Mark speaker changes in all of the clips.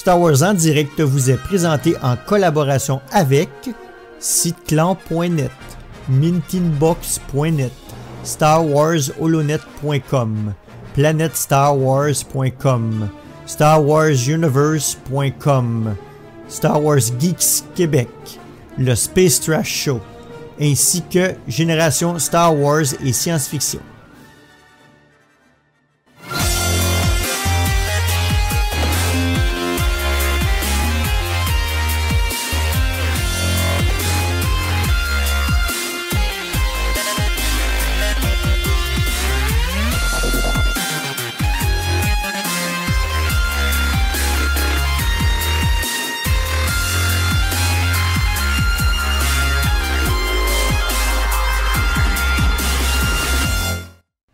Speaker 1: Star Wars en direct vous est présenté en collaboration avec siteclan.net, mintinbox.net, starwarsholonet.com, planetstarwars.com, starwarsuniverse.com, Star Wars Geeks Québec, le Space Trash Show, ainsi que Génération Star Wars et Science-Fiction.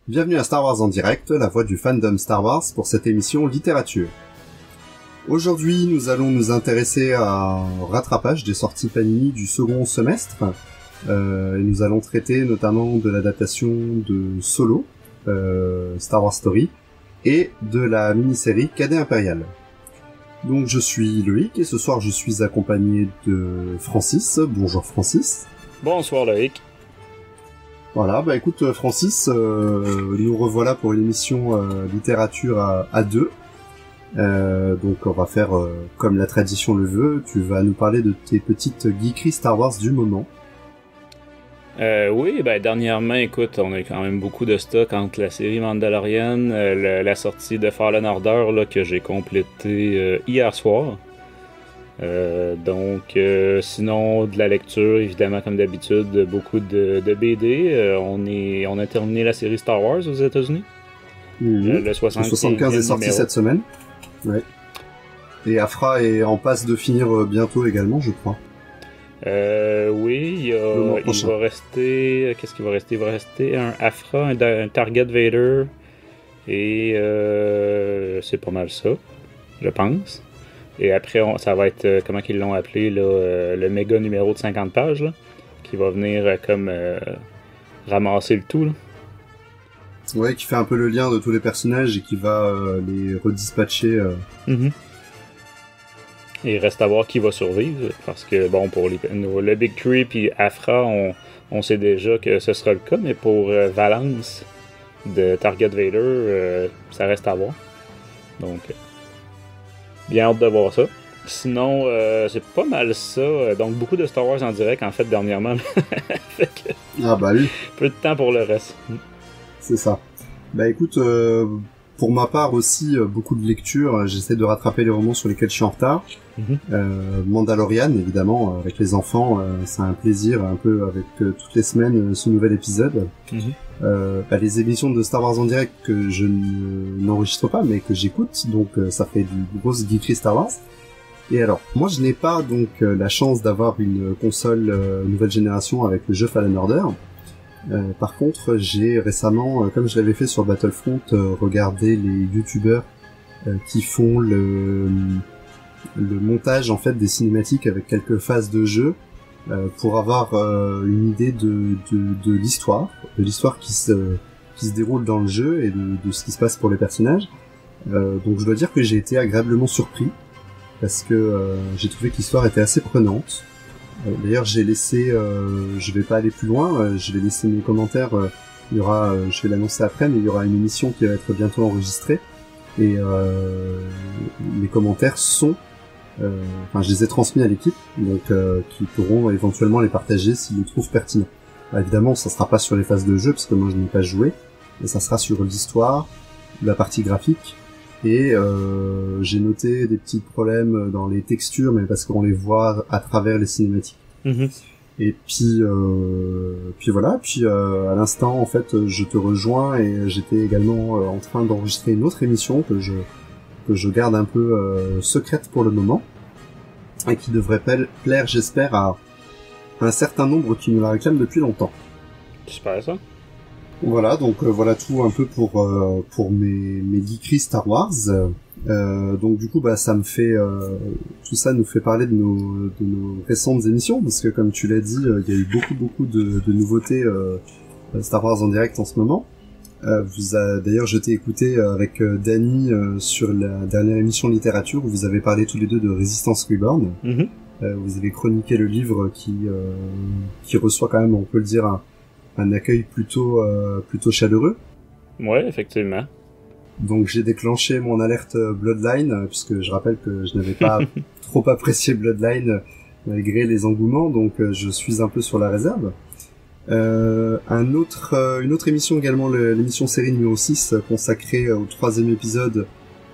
Speaker 2: Bienvenue à Star Wars en direct, la voix du fandom Star Wars pour cette émission littérature. Aujourd'hui, nous allons nous intéresser au rattrapage des sorties Panini du second semestre. Et nous allons traiter notamment de l'adaptation de Solo, Star Wars Story, et de la mini-série Cadet Impérial. Donc je suis Loïc et ce soir je suis accompagné de Francis. Bonjour Francis.
Speaker 3: Bonsoir Loïc.
Speaker 2: Voilà, bah écoute Francis, nous revoilà pour une émission littérature à deux. Donc on va faire comme la tradition le veut, tu vas nous parler de tes petites geekeries Star Wars du moment.
Speaker 3: Oui, ben dernièrement, écoute, on a quand même beaucoup de stock entre la série Mandalorian, la sortie de Fallen Order là, que j'ai complété hier soir. Sinon de la lecture évidemment comme d'habitude, beaucoup de BD. On a terminé la série Star Wars aux États-Unis. Le
Speaker 2: 75 est sorti cette semaine. Ouais. Et Afra est en passe de finir bientôt également, je crois.
Speaker 3: Oui, il va rester. Qu'est-ce qu'il va rester? Il va rester un Afra, un Target Vader et c'est pas mal ça, je pense. Et après, ça va être, comment qu'ils l'ont appelé, là, le méga numéro de 50 pages, là, qui va venir ramasser le tout. Là.
Speaker 2: Ouais, qui fait un peu le lien de tous les personnages et qui va les redispatcher.
Speaker 3: Mm-hmm. Et il reste à voir qui va survivre, parce que, bon, pour le Big Three puis Afra, on sait déjà que ce sera le cas, mais pour Valance de Target Vader, ça reste à voir. Donc... bien hâte de voir ça. Sinon, c'est pas mal ça. Donc, beaucoup de Star Wars en direct, en fait, dernièrement. Fait que...
Speaker 2: Ah bah oui.
Speaker 3: Peu de temps pour le reste.
Speaker 2: C'est ça. Bah écoute, pour ma part aussi, beaucoup de lectures. J'essaie de rattraper les romans sur lesquels je suis en retard. Mm-hmm. Mandalorian, évidemment, avec les enfants, c'est un plaisir, un peu avec toutes les semaines, ce nouvel épisode. Mm-hmm. Les émissions de Star Wars en direct que je n'enregistre pas mais que j'écoute, donc ça fait du grosse geekerie Star Wars. Et alors, moi je n'ai pas donc la chance d'avoir une console nouvelle génération avec le jeu Fallen Order. Par contre, j'ai récemment, comme je l'avais fait sur Battlefront, regardé les youtubeurs qui font le montage en fait des cinématiques avec quelques phases de jeu. Pour avoir une idée de l'histoire, qui se déroule dans le jeu et de ce qui se passe pour les personnages. Donc je dois dire que j'ai été agréablement surpris parce que j'ai trouvé que l'histoire était assez prenante. D'ailleurs j'ai laissé, je vais pas aller plus loin, je vais laisser mes commentaires. Il y aura, je vais l'annoncer après, mais il y aura une émission qui va être bientôt enregistrée et les commentaires sont je les ai transmis à l'équipe, donc qui pourront éventuellement les partager s'ils les trouvent pertinents. Évidemment, ça sera pas sur les phases de jeu, parce que moi je n'ai pas joué, mais ça sera sur l'histoire, la partie graphique, et j'ai noté des petits problèmes dans les textures, mais parce qu'on les voit à travers les cinématiques. Mm-hmm. Et puis voilà, à l'instant, en fait, je te rejoins, et j'étais également en train d'enregistrer une autre émission que je garde un peu secrète pour le moment, et qui devrait plaire, j'espère, à un certain nombre qui nous la réclament depuis longtemps.
Speaker 3: J'espère ça.
Speaker 2: Voilà, donc voilà tout un peu pour mes geekeries Star Wars. Donc du coup, ça me fait tout ça nous fait parler de nos récentes émissions, parce que comme tu l'as dit, il y a eu beaucoup de nouveautés Star Wars en direct en ce moment. D'ailleurs, je t'ai écouté avec Danny sur la dernière émission de littérature où vous avez parlé tous les deux de Résistance Reborn.
Speaker 3: Mm-hmm.
Speaker 2: Vous avez chroniqué le livre qui reçoit quand même, on peut le dire, un accueil plutôt chaleureux.
Speaker 3: Ouais, effectivement.
Speaker 2: Donc j'ai déclenché mon alerte Bloodline, puisque je rappelle que je n'avais pas trop apprécié Bloodline malgré les engouements, donc je suis un peu sur la réserve. Une autre émission également, l'émission série numéro 6, consacrée au 3e épisode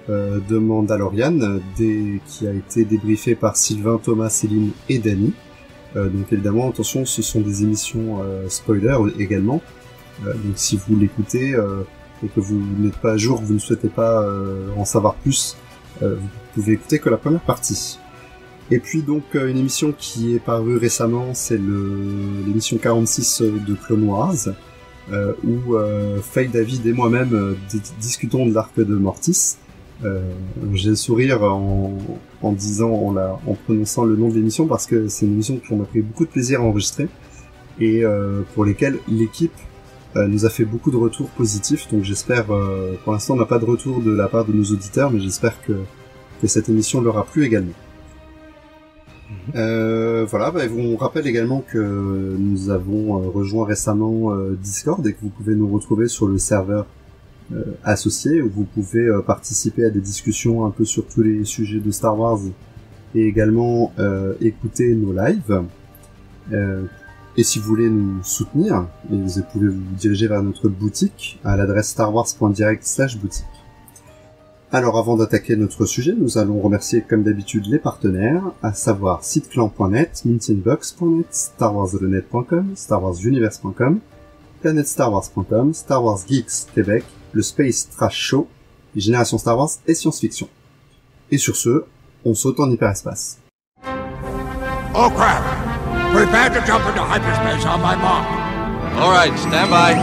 Speaker 2: de Mandalorian, qui a été débriefé par Sylvain, Thomas, Céline et Danny. Donc évidemment, attention, ce sont des émissions spoiler également. Donc si vous l'écoutez et que vous n'êtes pas à jour, que vous ne souhaitez pas en savoir plus, vous pouvez écouter que la première partie. Et puis donc une émission qui est parue récemment, c'est l'émission 46 de Clone Wars, où Faye, David et moi-même discutons de l'arc de Mortis. J'ai le sourire en prononçant le nom de l'émission parce que c'est une émission qu'on a pris beaucoup de plaisir à enregistrer et pour lesquelles l'équipe nous a fait beaucoup de retours positifs. Donc j'espère, pour l'instant on n'a pas de retour de la part de nos auditeurs, mais j'espère que cette émission leur a plu également. Voilà, on rappelle également que nous avons rejoint récemment Discord et que vous pouvez nous retrouver sur le serveur associé où vous pouvez participer à des discussions un peu sur tous les sujets de Star Wars et également écouter nos lives. Et si vous voulez nous soutenir, vous pouvez vous diriger vers notre boutique à l'adresse starwars.direct/boutique. Alors avant d'attaquer notre sujet, nous allons remercier comme d'habitude les partenaires, à savoir siteclan.net, mintinbox.net, starwarsthenet.com, starwarsuniverse.com, planetstarwars.com, Star Wars Geeks Québec, le Space Trash Show, et Génération Star Wars et Science-Fiction. Et sur ce, on saute en hyperespace.
Speaker 4: Oh crap! Prepare to jump into hyperspace on my mark.
Speaker 5: All right, stand by.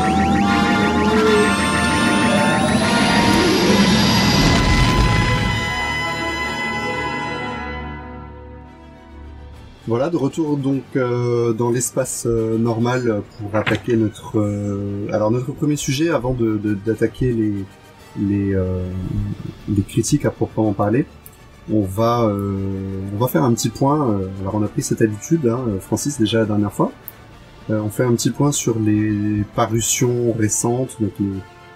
Speaker 2: Voilà, de retour donc dans l'espace normal pour attaquer notre premier sujet avant d'attaquer les critiques à proprement parler. On va faire un petit point. Alors on a pris cette habitude, Francis, déjà la dernière fois. On fait un petit point sur les parutions récentes, donc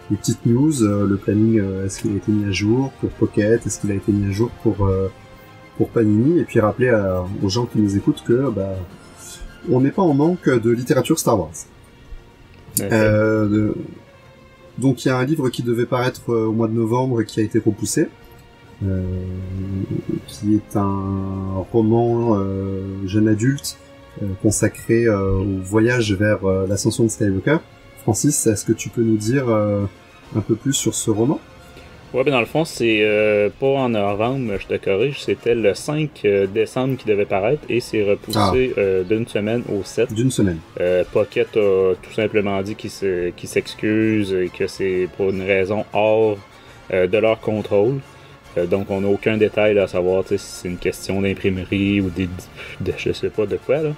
Speaker 2: les petites news, le planning, est-ce qu'il a été mis à jour pour Pocket, est-ce qu'il a été mis à jour pour Panini, et puis rappeler aux gens qui nous écoutent que on n'est pas en manque de littérature Star Wars. Okay. Donc il y a un livre qui devait paraître au mois de novembre qui a été repoussé, qui est un roman jeune adulte consacré au voyage vers l'ascension de Skywalker. Francis, est-ce que tu peux nous dire un peu plus sur ce roman?
Speaker 3: Ouais, dans le fond, c'est pas en novembre, je te corrige, c'était le 5 décembre qui devait paraître et c'est repoussé d'une semaine au 7.
Speaker 2: D'une semaine.
Speaker 3: Pocket a tout simplement dit qu'il s'excuse et que c'est pour une raison hors de leur contrôle. Donc on n'a aucun détail à savoir si c'est une question d'imprimerie ou je sais pas de quoi, là.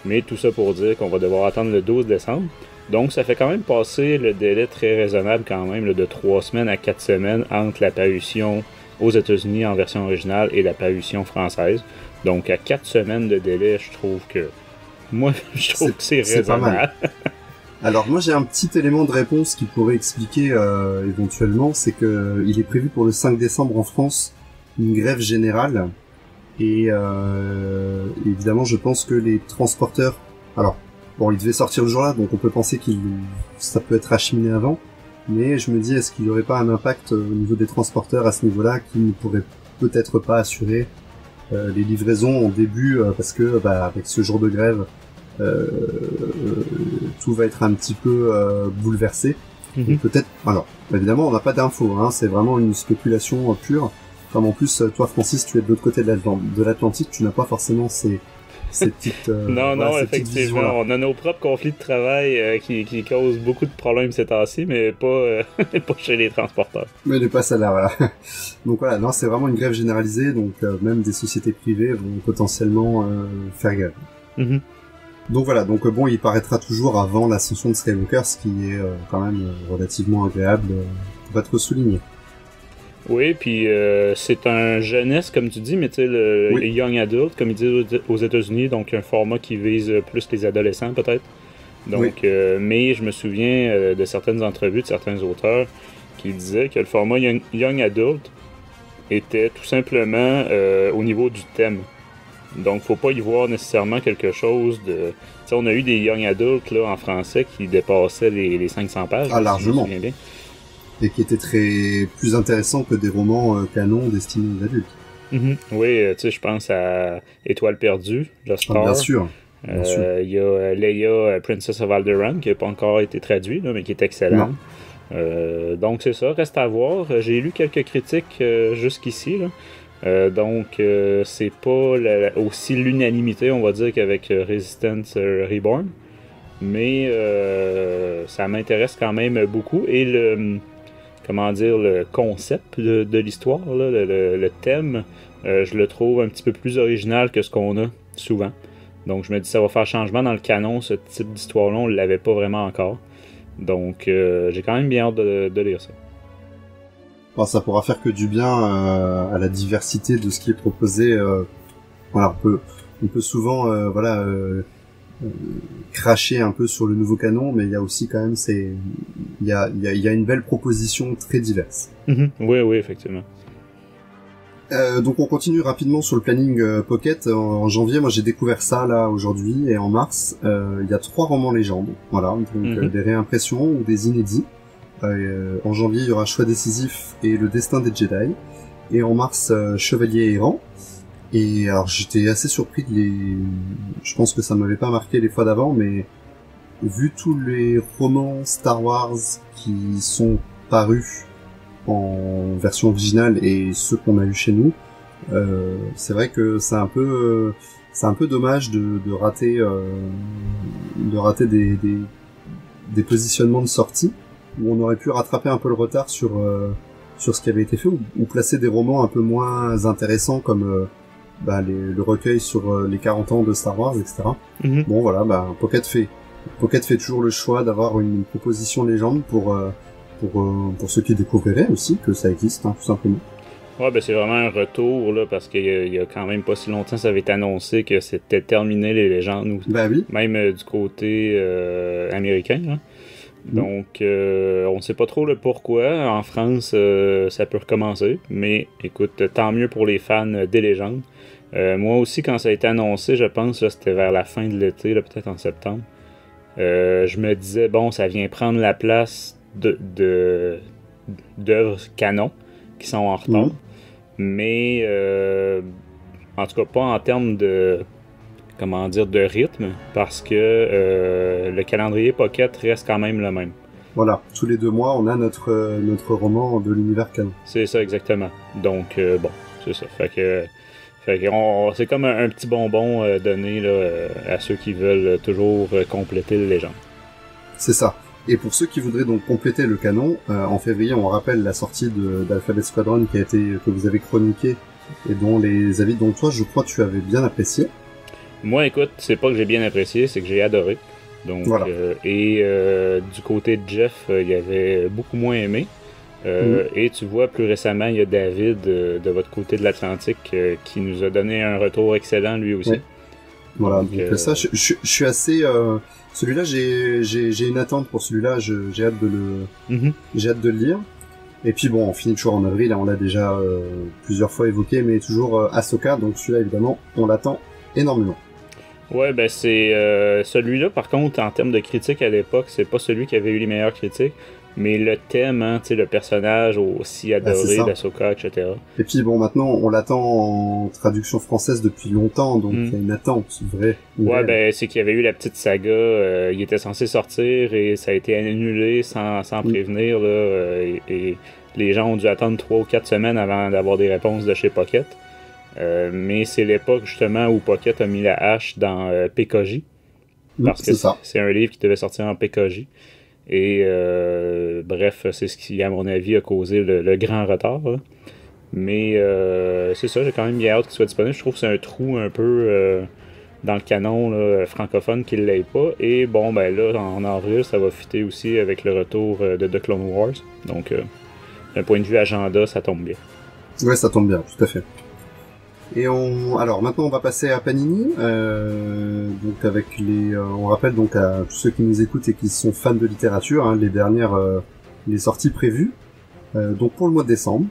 Speaker 3: Mais tout ça pour dire qu'on va devoir attendre le 12 décembre. Donc, ça fait quand même passer le délai très raisonnable quand même, là, de 3 semaines à 4 semaines entre la parution aux États-Unis en version originale et la parution française. Donc, à 4 semaines de délai, je trouve que c'est raisonnable.
Speaker 2: Pas mal. Alors, moi, j'ai un petit élément de réponse qui pourrait expliquer éventuellement, c'est que il est prévu pour le 5 décembre en France une grève générale. Et évidemment, je pense que les transporteurs... Alors, bon, il devait sortir le jour-là, donc on peut penser ça peut être acheminé avant. Mais je me dis, est-ce qu'il n'y aurait pas un impact au niveau des transporteurs à ce niveau-là qui ne pourraient peut-être pas assurer les livraisons en début parce que avec ce jour de grève, tout va être un petit peu bouleversé. Mm-hmm. Peut-être. Alors, évidemment, on n'a pas d'infos. C'est vraiment une spéculation pure. Comme en plus, toi, Francis, tu es de l'autre côté de l'Atlantique, tu n'as pas forcément ces petites
Speaker 3: non, effectivement, on a nos propres conflits de travail qui causent beaucoup de problèmes ces temps-ci, mais pas chez les transporteurs.
Speaker 2: Mais pas celle-là, voilà. Donc voilà, non, c'est vraiment une grève généralisée, donc même des sociétés privées vont potentiellement faire grève.
Speaker 3: Mm-hmm.
Speaker 2: Donc voilà, donc bon, il paraîtra toujours avant l'ascension de Skywalker, ce qui est quand même relativement agréable pour être souligné.
Speaker 3: Oui, puis c'est un jeunesse, comme tu dis, mais tu sais, le young adult, comme ils disent aux États-Unis, donc un format qui vise plus les adolescents, peut-être. Donc, mais je me souviens de certaines entrevues de certains auteurs qui disaient que le format young adult était tout simplement au niveau du thème. Donc, faut pas y voir nécessairement quelque chose de... Tu sais, on a eu des young adults là, en français qui dépassaient les 500 pages.
Speaker 2: Ah, largement.
Speaker 3: Si je me souviens bien.
Speaker 2: Et qui étaient plus intéressants que des romans canons destinés aux adultes.
Speaker 3: Mm-hmm. Oui, tu sais, je pense à Étoile perdue, Lost Star.
Speaker 2: Bien sûr.
Speaker 3: Il y a Leia, Princess of Alderaan, qui n'a pas encore été traduit, là, mais qui est excellent. Donc c'est ça, reste à voir. J'ai lu quelques critiques jusqu'ici, là. Donc c'est pas aussi l'unanimité, on va dire, qu'avec Resistance Reborn. Mais ça m'intéresse quand même beaucoup. Et le concept de l'histoire, là, le thème, je le trouve un petit peu plus original que ce qu'on a souvent. Donc je me dis ça va faire changement dans le canon, ce type d'histoire-là, on ne l'avait pas vraiment encore. Donc j'ai quand même bien hâte de lire ça.
Speaker 2: Bon, ça pourra faire que du bien à la diversité de ce qui est proposé. Voilà, on peut souvent cracher un peu sur le nouveau canon, mais il y a aussi quand même il y a une belle proposition très diverse.
Speaker 3: Mm-hmm. Oui, effectivement.
Speaker 2: Donc on continue rapidement sur le planning Pocket. En janvier, moi j'ai découvert ça là aujourd'hui, et en mars, il y a 3 romans légendes. Voilà, donc des réimpressions ou des inédits. En janvier, il y aura Choix décisif et Le destin des Jedi. Et en mars, Chevalier errant. Et alors j'étais assez surpris je pense que ça m'avait pas marqué les fois d'avant, mais vu tous les romans Star Wars qui sont parus en version originale et ceux qu'on a eu chez nous, c'est vrai que c'est un peu dommage de rater des positionnements de sortie où on aurait pu rattraper un peu le retard sur ce qui avait été fait, ou placer des romans un peu moins intéressants comme le recueil sur les 40 ans de Star Wars, etc. Mm-hmm. Bon voilà, Pocket fait toujours le choix d'avoir une proposition légende pour ceux qui découvriraient aussi que ça existe, hein, tout simplement.
Speaker 3: Ouais, c'est vraiment un retour, là, parce qu'il y a quand même pas si longtemps, ça avait été annoncé que c'était terminé les légendes.
Speaker 2: Oui.
Speaker 3: Même du côté américain, là. Donc, on sait pas trop le pourquoi. En France, ça peut recommencer. Mais, écoute, tant mieux pour les fans des légendes. Moi aussi, quand ça a été annoncé, je pense que c'était vers la fin de l'été, peut-être en septembre. Je me disais, bon, ça vient prendre la place d'œuvres canon qui sont en retard. Mais, en tout cas, pas en termes de rythme, parce que le calendrier Pocket reste quand même le même.
Speaker 2: Voilà, tous les 2 mois, on a notre roman de l'univers canon.
Speaker 3: C'est ça, exactement. Donc, bon, c'est ça. Fait que c'est comme un petit bonbon donné là, à ceux qui veulent toujours compléter les légendes.
Speaker 2: C'est ça. Et pour ceux qui voudraient donc compléter le canon, en février, on rappelle la sortie d'Alphabet Squadron que vous avez chroniqué et dont les avis dont toi, je crois, tu avais bien apprécié.
Speaker 3: Moi, écoute, c'est pas que j'ai bien apprécié, c'est que j'ai adoré. Donc, voilà. Du côté de Jeff, il avait beaucoup moins aimé. Et tu vois, plus récemment, il y a David de votre côté de l'Atlantique qui nous a donné un retour excellent lui aussi.
Speaker 2: Ouais. Voilà, donc ça, je suis assez... celui-là, j'ai une attente pour celui-là, j'ai hâte j'ai hâte de le lire. Et puis bon, on finit toujours en avril, on l'a déjà plusieurs fois évoqué, mais toujours Ahsoka, donc celui-là, évidemment, on l'attend énormément.
Speaker 3: Ouais, c'est celui-là, par contre, en termes de critique à l'époque, c'est pas celui qui avait eu les meilleures critiques. Mais le thème, hein, tu sais, le personnage aussi adoré d'Ahsoka, etc.
Speaker 2: Et puis bon, maintenant, on l'attend en traduction française depuis longtemps, donc il y a une attente, vraie.
Speaker 3: Ouais, c'est qu'il y avait eu la petite saga, il était censé sortir et ça a été annulé sans prévenir, là, et les gens ont dû attendre 3 ou 4 semaines avant d'avoir des réponses de chez Pocket. Mais c'est l'époque, justement, où Pocket a mis la hache dans PKJ. Parce que c'est un livre qui devait sortir en PKJ. Et bref, c'est ce qui, à mon avis, a causé le grand retard. Là. Mais c'est ça, j'ai quand même bien hâte qu'il soit disponible. Je trouve que c'est un trou un peu dans le canon là, francophone qu'il l'ait pas. Et bon, ben là, en avril, ça va fitter aussi avec le retour de The Clone Wars. Donc, d'un point de vue agenda, ça tombe bien.
Speaker 2: Ouais, ça tombe bien, tout à fait. Et alors maintenant on va passer à Panini, donc avec on rappelle donc à tous ceux qui nous écoutent et qui sont fans de littérature, hein, les dernières, les sorties prévues. Donc pour le mois de décembre,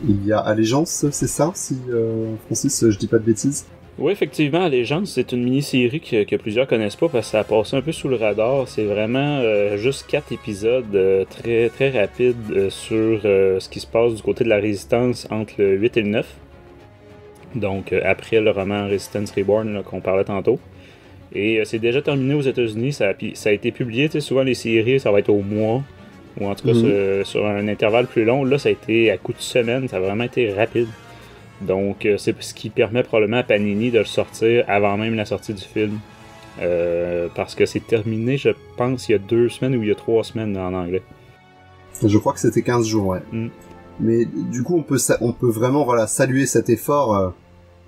Speaker 2: il y a Allégeance, c'est ça, si Francis, je dis pas de bêtises.
Speaker 3: Oui, effectivement, Allégeance, c'est une mini-série que plusieurs connaissent pas parce que ça a passé un peu sous le radar. C'est vraiment juste 4 épisodes très très rapides sur ce qui se passe du côté de la Résistance entre le 8 et le 9. Donc, après le roman Resistance Reborn là, qu'on parlait tantôt. Et c'est déjà terminé aux États-Unis. Ça a été publié, tu sais, souvent les séries, ça va être au mois, ou en tout cas sur un intervalle plus long. Là, ça a été à coup de semaine, ça a vraiment été rapide. Donc, c'est ce qui permet probablement à Panini de le sortir avant même la sortie du film. Parce que c'est terminé, je pense, il y a 2 semaines ou il y a 3 semaines en anglais.
Speaker 2: Je crois que c'était 15 jours, ouais. Mais du coup, on peut vraiment saluer cet effort.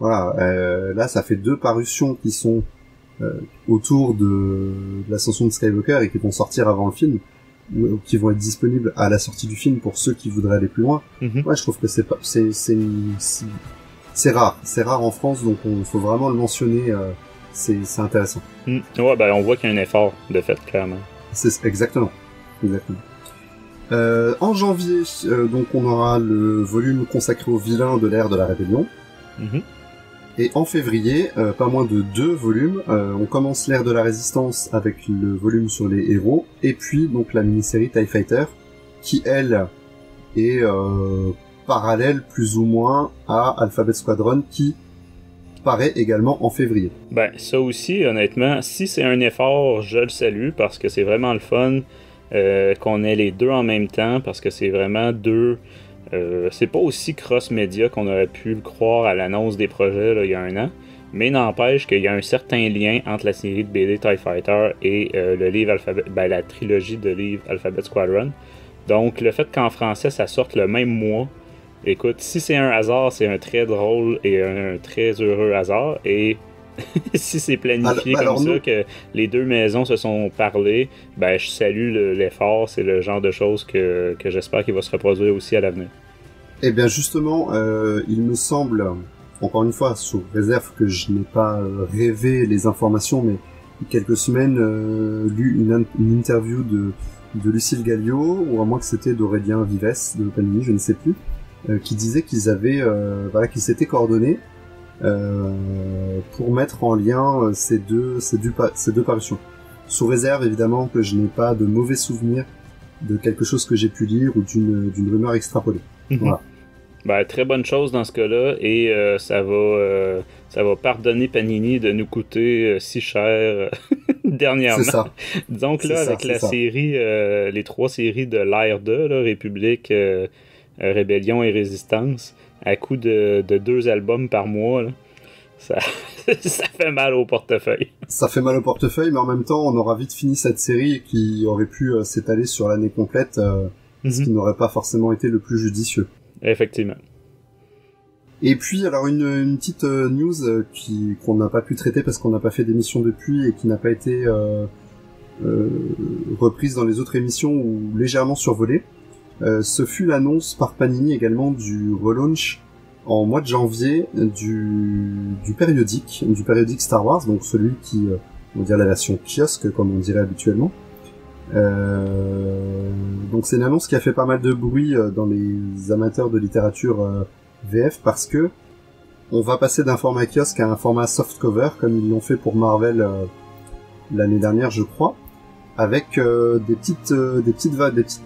Speaker 2: Là, ça fait 2 parutions qui sont autour de l'ascension de Skywalker et qui vont sortir avant le film, ou qui vont être disponibles à la sortie du film pour ceux qui voudraient aller plus loin. Ouais, je trouve que c'est rare en France, donc il faut vraiment le mentionner. C'est intéressant.
Speaker 3: Ouais, ben on voit qu'il y a un effort de fait, clairement.
Speaker 2: C'est exactement. En janvier, donc on aura le volume consacré aux vilains de l'ère de la Rébellion. Et en février, pas moins de 2 volumes. On commence l'ère de la Résistance avec le volume sur les héros, et puis donc la mini-série TIE Fighter, qui elle est parallèle plus ou moins à Alphabet Squadron, qui paraît également en février.
Speaker 3: Ben ça aussi, honnêtement, si c'est un effort, je le salue parce que c'est vraiment le fun qu'on ait les 2 en même temps, parce que c'est vraiment 2. C'est pas aussi cross-média qu'on aurait pu le croire à l'annonce des projets là, il y a 1 an, mais n'empêche qu'il y a un certain lien entre la série de BD TIE Fighter et le livre la trilogie de livres Alphabet Squadron. Donc le fait qu'en français ça sorte le même mois, écoute, si c'est un hasard, c'est un très drôle et un très heureux hasard, et si c'est planifié ça, que les 2 maisons se sont parlé, ben je salue l'effort, c'est le genre de choses que j'espère qu'il va se reproduire aussi à l'avenir.
Speaker 2: Eh bien justement, il me semble, encore une fois, sous réserve que je n'ai pas rêvé les informations, mais quelques semaines, lu une interview de Lucille Gallio, ou à moins que c'était d'Aurélien Vives de Panini, je ne sais plus, qui disait qu'ils avaient, qu'ils s'étaient coordonnés pour mettre en lien ces deux parutions. Sous réserve évidemment que je n'ai pas de mauvais souvenirs de quelque chose que j'ai pu lire ou d'une rumeur extrapolée. Voilà.
Speaker 3: Ben, très bonne chose dans ce cas-là, et ça va pardonner Panini de nous coûter si cher dernièrement. C'est ça. Donc là, avec la série, les 3 séries de l'ère 2, là, République, Rébellion et Résistance, à coup de 2 albums par mois, là, ça fait mal au portefeuille. Ça fait mal au portefeuille,
Speaker 2: mais en même temps, on aura vite fini cette série qui aurait pu s'étaler sur l'année complète, ce qui n'aurait pas forcément été le plus judicieux.
Speaker 3: Effectivement.
Speaker 2: Et puis, alors une petite news qu'on n'a pas pu traiter parce qu'on n'a pas fait d'émission depuis et qui n'a pas été reprise dans les autres émissions ou légèrement survolée. Ce fut l'annonce par Panini également du relaunch en mois de janvier du périodique Star Wars, donc celui qui, on va dire la version kiosque comme on dirait habituellement. Donc c'est une annonce qui a fait pas mal de bruit dans les amateurs de littérature VF parce que on va passer d'un format kiosque à un format softcover comme ils l'ont fait pour Marvel l'année dernière je crois, avec des petites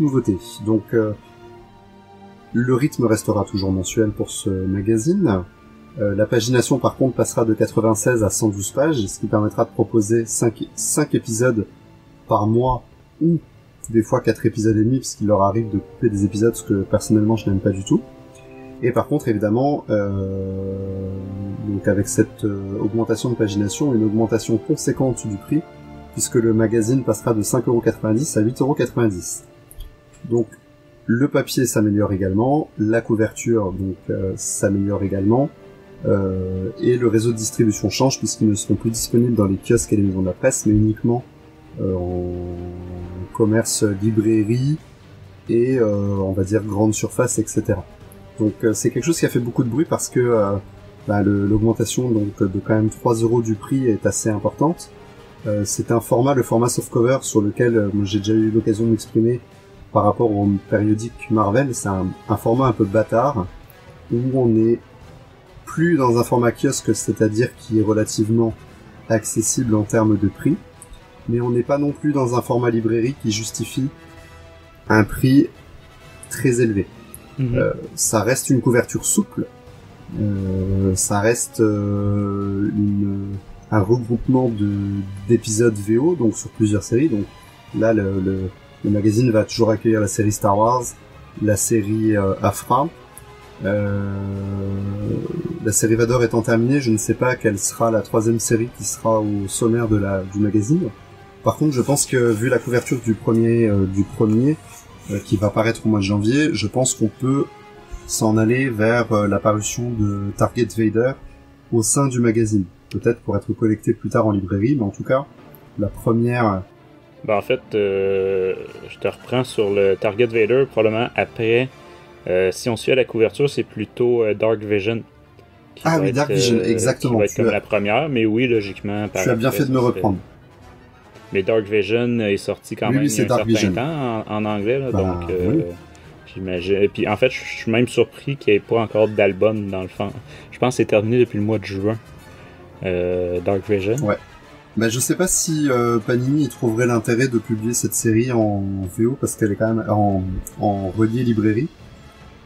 Speaker 2: nouveautés. Donc le rythme restera toujours mensuel pour ce magazine. La pagination par contre passera de 96 à 112 pages, ce qui permettra de proposer 5 épisodes par mois ou des fois 4 épisodes et demi, puisqu'il leur arrive de couper des épisodes, ce que personnellement je n'aime pas du tout. Et par contre évidemment, donc avec cette augmentation de pagination, une augmentation conséquente du prix, puisque le magazine passera de 5,90€ à 8,90€. Donc le papier s'améliore également, la couverture donc s'améliore également, Et le réseau de distribution change puisqu'ils ne seront plus disponibles dans les kiosques et les maisons de la presse, mais uniquement en commerce, librairie et on va dire grande surface, etc. Donc c'est quelque chose qui a fait beaucoup de bruit parce que l'augmentation donc de quand même 3 € du prix est assez importante. C'est le format softcover sur lequel j'ai déjà eu l'occasion de m'exprimer par rapport au périodique Marvel. C'est un format un peu bâtard où on est plus dans un format kiosque, c'est-à-dire qui est relativement accessible en termes de prix, mais on n'est pas non plus dans un format librairie qui justifie un prix très élevé. Ça reste une couverture souple, ça reste un regroupement d'épisodes VO, donc sur plusieurs séries. Donc là, le magazine va toujours accueillir la série Star Wars, la série Afra. La série Vader étant terminée, je ne sais pas quelle sera la 3e série qui sera au sommaire du magazine. Par contre, je pense que vu la couverture du premier qui va paraître au mois de janvier, je pense qu'on peut s'en aller vers la parution de Target Vader au sein du magazine. Peut-être pour être collecté plus tard en librairie, mais en tout cas, la première...
Speaker 3: En fait, je te reprends sur le Target Vader, probablement après... si on suit à la couverture, c'est plutôt Dark Vision.
Speaker 2: Dark Vision, exactement.
Speaker 3: Qui va être comme la première, mais oui, logiquement...
Speaker 2: Tu as bien fait de me reprendre.
Speaker 3: Mais Dark Vision est sorti quand même il y a un certain temps en anglais, là, donc j'imagine. Et puis en fait, je suis même surpris qu'il n'y ait pas encore d'album dans le fond. Je pense que c'est terminé depuis le mois de juin, Dark Vision.
Speaker 2: Ouais. Je sais pas si Panini trouverait l'intérêt de publier cette série en VO parce qu'elle est quand même en relié librairie.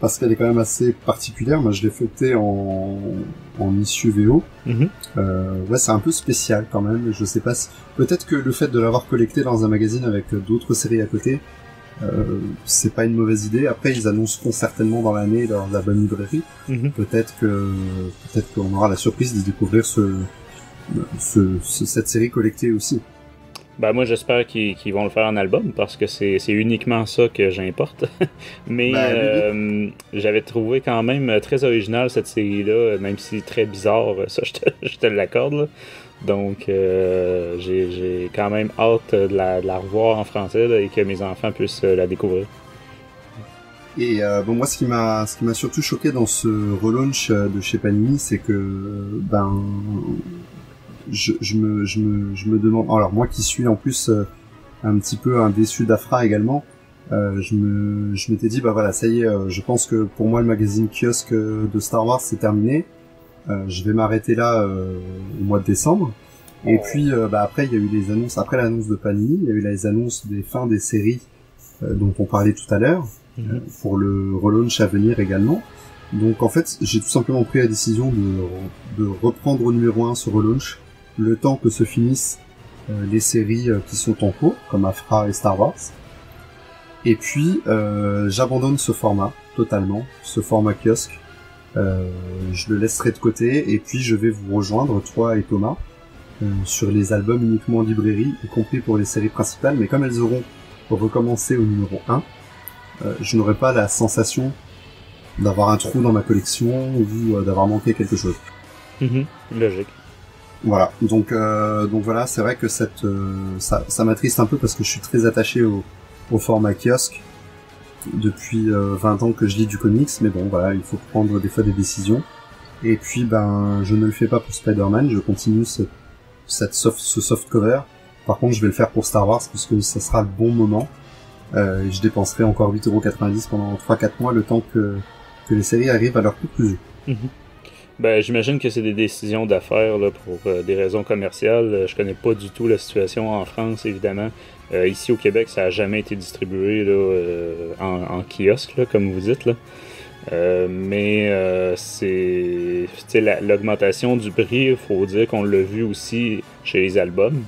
Speaker 2: Parce qu'elle est quand même assez particulière. Moi, je l'ai feuilleté en issue VO. C'est un peu spécial quand même. Je sais pas si... Peut-être que le fait de l'avoir collecté dans un magazine avec d'autres séries à côté, c'est pas une mauvaise idée. Après, ils annonceront certainement dans l'année la bonne librairie. Peut-être qu'on aura la surprise de découvrir cette série collectée aussi.
Speaker 3: Moi, j'espère qu'ils vont le faire en album parce que c'est uniquement ça que j'importe. Mais j'avais trouvé quand même très original cette série-là, même si très bizarre, ça je te l'accorde. Là. Donc, j'ai quand même hâte de la revoir en français là, et que mes enfants puissent la découvrir.
Speaker 2: Et moi, ce qui m'a surtout choqué dans ce relaunch de chez Panini, c'est que je me demande, alors moi qui suis en plus un petit peu un déçu d'Afra également, je m'étais dit ça y est, je pense que pour moi le magazine kiosque de Star Wars c'est terminé, je vais m'arrêter là au mois de décembre. Et puis après il y a eu les annonces, après l'annonce de Panini, il y a eu les annonces des fins des séries dont on parlait tout à l'heure, pour le relaunch à venir également. Donc en fait j'ai tout simplement pris la décision de reprendre au numéro 1 ce relaunch le temps que se finissent les séries qui sont en cours, comme Afra et Star Wars. Et puis, j'abandonne ce format, totalement, ce format kiosque. Je le laisserai de côté, et puis je vais vous rejoindre, toi et Thomas, sur les albums uniquement en librairie, y compris pour les séries principales, mais comme elles auront recommencé au numéro 1, je n'aurai pas la sensation d'avoir un trou dans ma collection, ou d'avoir manqué quelque chose.
Speaker 3: Logique.
Speaker 2: Voilà, donc voilà, c'est vrai que ça m'attriste un peu parce que je suis très attaché au format kiosque depuis 20 ans que je lis du comics, mais bon voilà, il faut prendre des fois des décisions. Et puis je ne le fais pas pour Spider-Man, je continue ce soft cover. Par contre, je vais le faire pour Star Wars puisque ça sera le bon moment. Et je dépenserai encore 8,90€ pendant 3-4 mois le temps que les séries arrivent à leur conclusion.
Speaker 3: J'imagine que c'est des décisions d'affaires là, pour des raisons commerciales. Je connais pas du tout la situation en France, évidemment. Ici au Québec, ça a jamais été distribué là, en kiosque, là, comme vous dites. Là. Mais c'est l'augmentation du prix, il faut dire qu'on l'a vu aussi chez les albums.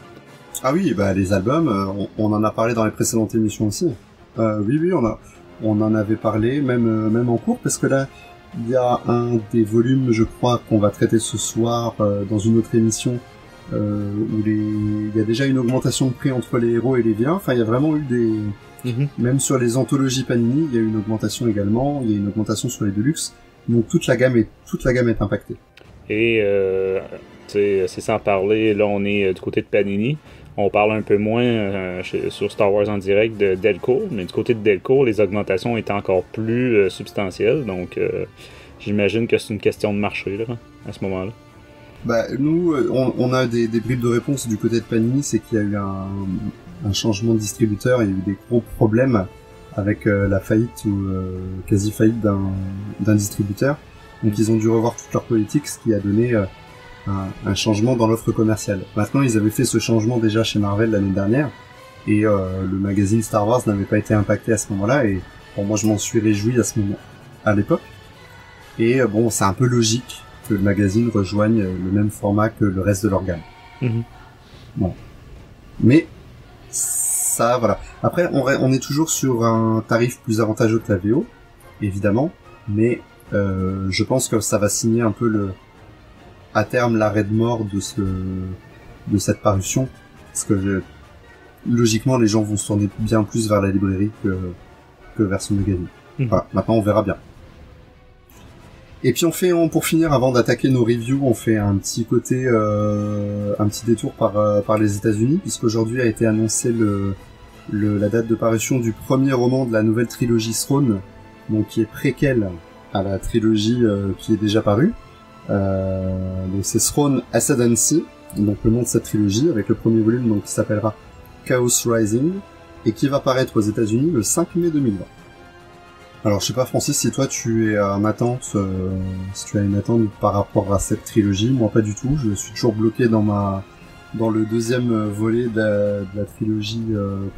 Speaker 2: Ah oui, les albums, on en a parlé dans les précédentes émissions aussi. Oui, on en avait parlé, même en cours, parce que là, il y a un des volumes, je crois, qu'on va traiter ce soir dans une autre émission, où il y a déjà une augmentation de prix entre les héros et les vilains. Enfin, il y a vraiment eu même sur les anthologies Panini, il y a eu une augmentation également. Il y a une augmentation sur les Deluxe. Donc toute la gamme est impactée.
Speaker 3: Et c'est sans parler, là on est du côté de Panini. On parle un peu moins sur Star Wars en direct de Delcourt, mais du côté de Delcourt, les augmentations étaient encore plus substantielles. Donc j'imagine que c'est une question de marché là, à ce moment-là.
Speaker 2: Bah, nous, on a des bribes de réponse du côté de Panini, c'est qu'il y a eu un changement de distributeur, il y a eu des gros problèmes avec la faillite ou quasi faillite d'un distributeur. Donc ils ont dû revoir toute leur politique, ce qui a donné un changement dans l'offre commerciale. Maintenant, ils avaient fait ce changement déjà chez Marvel l'année dernière, et le magazine Star Wars n'avait pas été impacté à ce moment-là, et bon, moi je m'en suis réjoui à l'époque. Et bon, c'est un peu logique que le magazine rejoigne le même format que le reste de leur gamme. Bon. Mais ça, voilà. Après, on est toujours sur un tarif plus avantageux que la VO, évidemment, mais je pense que ça va signer un peu à terme l'arrêt de mort de cette parution, parce que logiquement les gens vont se tourner bien plus vers la librairie que vers ce magazine. Voilà, maintenant on verra bien. Et puis pour finir, avant d'attaquer nos reviews, on fait un petit détour par les États-Unis, puisqu'aujourd'hui a été annoncé la date de parution du premier roman de la nouvelle trilogie Throne, donc qui est préquel à la trilogie qui est déjà parue. Donc c'est Throne Ascendancy, donc le nom de cette trilogie, avec le premier volume donc qui s'appellera Chaos Rising, et qui va paraître aux États-Unis le 5 mai 2020. Alors je sais pas Francis, si toi tu es en attente, si tu as une attente par rapport à cette trilogie, moi pas du tout, je suis toujours bloqué dans le deuxième volet de la trilogie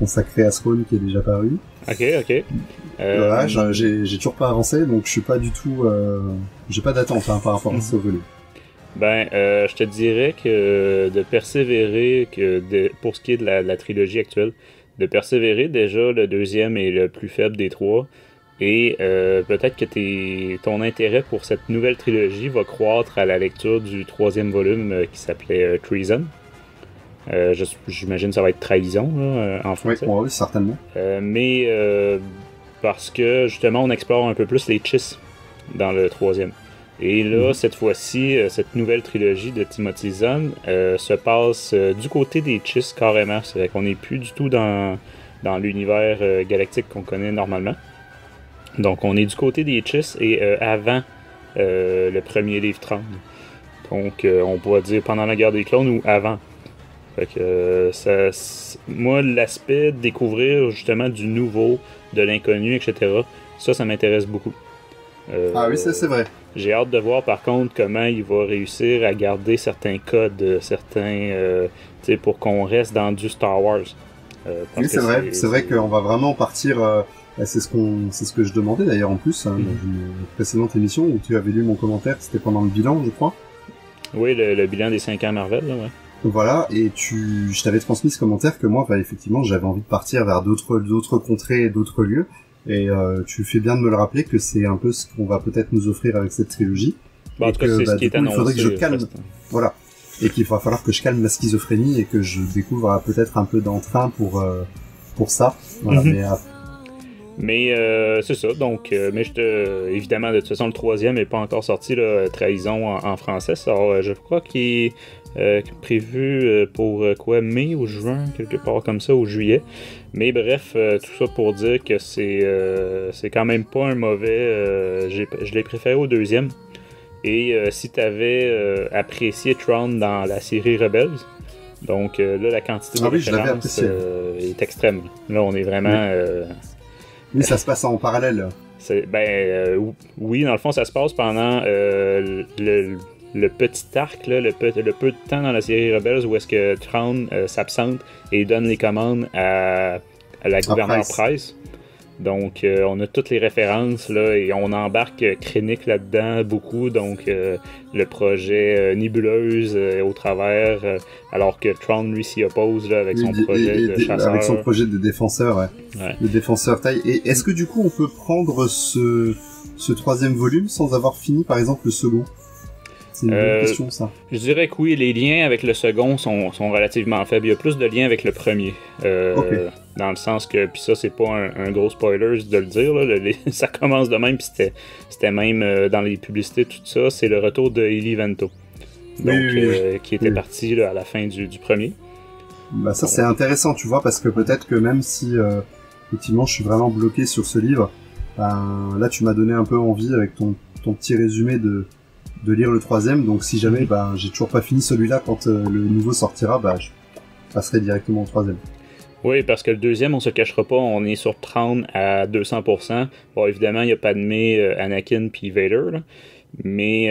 Speaker 2: consacrée à Throne qui est déjà paru.
Speaker 3: Ok.
Speaker 2: Voilà, j'ai toujours pas avancé, donc je suis pas du tout, j'ai pas d'attente par rapport à ce volet.
Speaker 3: Ben, je te dirais que de persévérer, pour ce qui est de la trilogie actuelle, de persévérer, déjà le deuxième est le plus faible des trois. Et peut-être que ton intérêt pour cette nouvelle trilogie va croître à la lecture du troisième volume qui s'appelait Treason. J'imagine que ça va être trahison là, en français.
Speaker 2: Oui, certainement.
Speaker 3: Mais parce que justement on explore un peu plus les Chiss dans le troisième. Et là, cette fois-ci, cette nouvelle trilogie de Timothy Zahn se passe du côté des Chiss carrément. C'est-à-dire qu'on n'est plus du tout dans l'univers galactique qu'on connaît normalement. Donc, on est du côté des Chiss et avant le premier livre 30. Donc, on pourrait dire pendant la guerre des clones ou avant. Fait que moi, l'aspect de découvrir justement du nouveau, de l'inconnu, etc., ça m'intéresse beaucoup.
Speaker 2: Ah oui, ça c'est vrai.
Speaker 3: J'ai hâte de voir par contre comment il va réussir à garder certains codes, pour qu'on reste dans du Star Wars.
Speaker 2: Oui, c'est vrai. C'est vrai qu'on va vraiment partir. C'est ce que je demandais d'ailleurs en plus dans une précédente émission où tu avais lu mon commentaire. C'était pendant le bilan, je crois.
Speaker 3: Oui, le bilan des 5 ans Marvel, là, ouais.
Speaker 2: Voilà, et je t'avais transmis ce commentaire que moi, effectivement, j'avais envie de partir vers d'autres contrées et d'autres lieux. Et tu fais bien de me le rappeler que c'est un peu ce qu'on va peut-être nous offrir avec cette trilogie.
Speaker 3: En tout cas, c'est ce qui est annoncé.
Speaker 2: Il faudrait que je calme. Voilà. Et qu'il va falloir que je calme ma schizophrénie et que je découvre peut-être un peu d'entrain pour ça. Voilà,
Speaker 3: mais c'est ça, donc évidemment de toute façon le troisième n'est pas encore sorti, là, Trahison en français, ça je crois qu'il est prévu pour mai ou juin, quelque part comme ça, ou juillet. Mais bref, tout ça pour dire que c'est quand même pas un mauvais, je l'ai préféré au deuxième. Et si t'avais apprécié Tron dans la série Rebels, donc là la quantité de références est extrême. Là on est vraiment...
Speaker 2: Oui, ça se passe en parallèle.
Speaker 3: Oui, dans le fond, ça se passe pendant le petit arc, là, le peu de temps dans la série Rebels où est-ce que Thrawn s'absente et donne les commandes à la gouverneure Price. Donc, on a toutes les références là et on embarque Krennic là-dedans beaucoup. Donc, le projet Nébuleuse au travers, alors que Thrawn lui s'y oppose là, avec son projet de chasseur.
Speaker 2: Avec son projet de défenseur, ouais. Le défenseur taille. Et est-ce que du coup, on peut prendre ce troisième volume sans avoir fini, par exemple, le second? C'est une bonne question, ça.
Speaker 3: Je dirais que oui, les liens avec le second sont relativement faibles. Il y a plus de liens avec le premier. Dans le sens que, puis ça, c'est pas un gros spoiler de le dire, là, ça commence de même, puis c'était même dans les publicités, tout ça, c'est le retour de Eli Vento. Donc, qui était parti là, à la fin du premier.
Speaker 2: Bah ça, c'est intéressant, tu vois, parce que peut-être que même si, effectivement, je suis vraiment bloqué sur ce livre, là, tu m'as donné un peu envie avec ton petit résumé de lire le troisième, donc si jamais j'ai toujours pas fini celui-là quand le nouveau sortira, je passerai directement au troisième.
Speaker 3: Oui, parce que le deuxième, on se cachera pas, on est sur 30 à 200%. Bon, évidemment, il y a Padmé, Anakin puis Vader, là. Mais,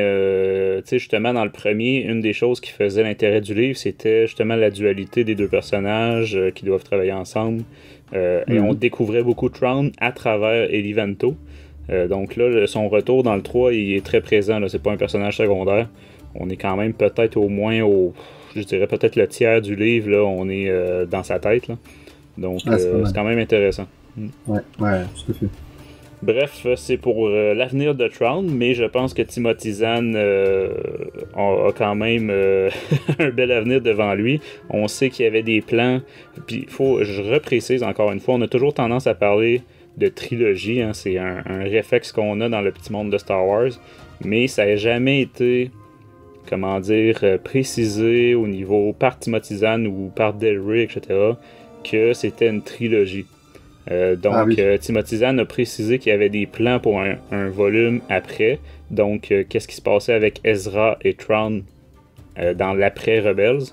Speaker 3: tu sais, justement, dans le premier, une des choses qui faisait l'intérêt du livre, c'était justement la dualité des deux personnages qui doivent travailler ensemble. Et on découvrait beaucoup de Thrawn à travers Eli Vento. Donc là, son retour dans le 3, il est très présent, là. C'est pas un personnage secondaire. On est quand même peut-être au moins je dirais peut-être le tiers du livre, là, on est dans sa tête, là. Donc, c'est quand même intéressant.
Speaker 2: Ouais, tout à fait.
Speaker 3: Bref, c'est pour l'avenir de Thrawn, mais je pense que Timothy Zahn a quand même un bel avenir devant lui. On sait qu'il y avait des plans, puis je reprécise encore une fois, on a toujours tendance à parler de trilogie, hein, c'est un réflexe qu'on a dans le petit monde de Star Wars, mais ça n'a jamais été, comment dire, précisé au niveau par Timothy Zahn ou par Del Rey, etc., que c'était une trilogie. Timothy Zahn a précisé qu'il y avait des plans pour un volume après. Donc, qu'est-ce qui se passait avec Ezra et Thrawn dans l'après-Rebels.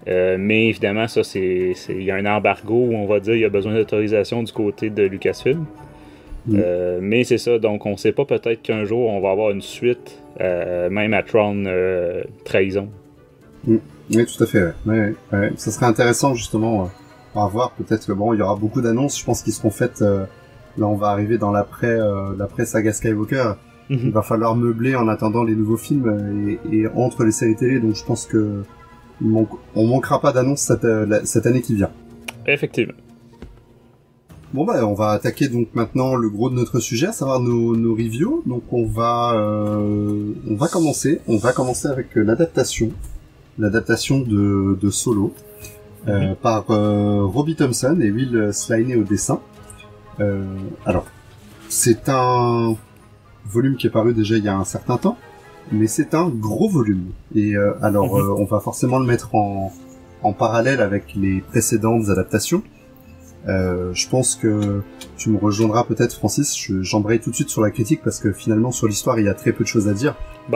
Speaker 3: Mais évidemment, ça, il y a un embargo où on va dire qu'il y a besoin d'autorisation du côté de Lucasfilm. Mais c'est ça, donc on sait pas, peut-être qu'un jour on va avoir une suite, même à Thrawn Trahison.
Speaker 2: Oui, tout à fait. Ouais. Ça serait intéressant justement. On va voir, peut-être que il y aura beaucoup d'annonces, je pense, qui seront faites. Là, on va arriver dans l'après saga Skywalker. Il va falloir meubler en attendant les nouveaux films et entre les séries télé. Donc, je pense que on manquera pas d'annonces cette année qui vient.
Speaker 3: Effectivement.
Speaker 2: Bon, on va attaquer donc maintenant le gros de notre sujet, à savoir nos reviews. Donc, on va commencer. On va commencer avec l'adaptation de Solo. Par Robbie Thompson et Will Slaney au dessin. Alors, c'est un volume qui est paru déjà il y a un certain temps, mais c'est un gros volume. Et on va forcément le mettre en parallèle avec les précédentes adaptations. Je pense que tu me rejoindras peut-être, Francis. J'embraye tout de suite sur la critique parce que finalement sur l'histoire il y a très peu de choses à dire.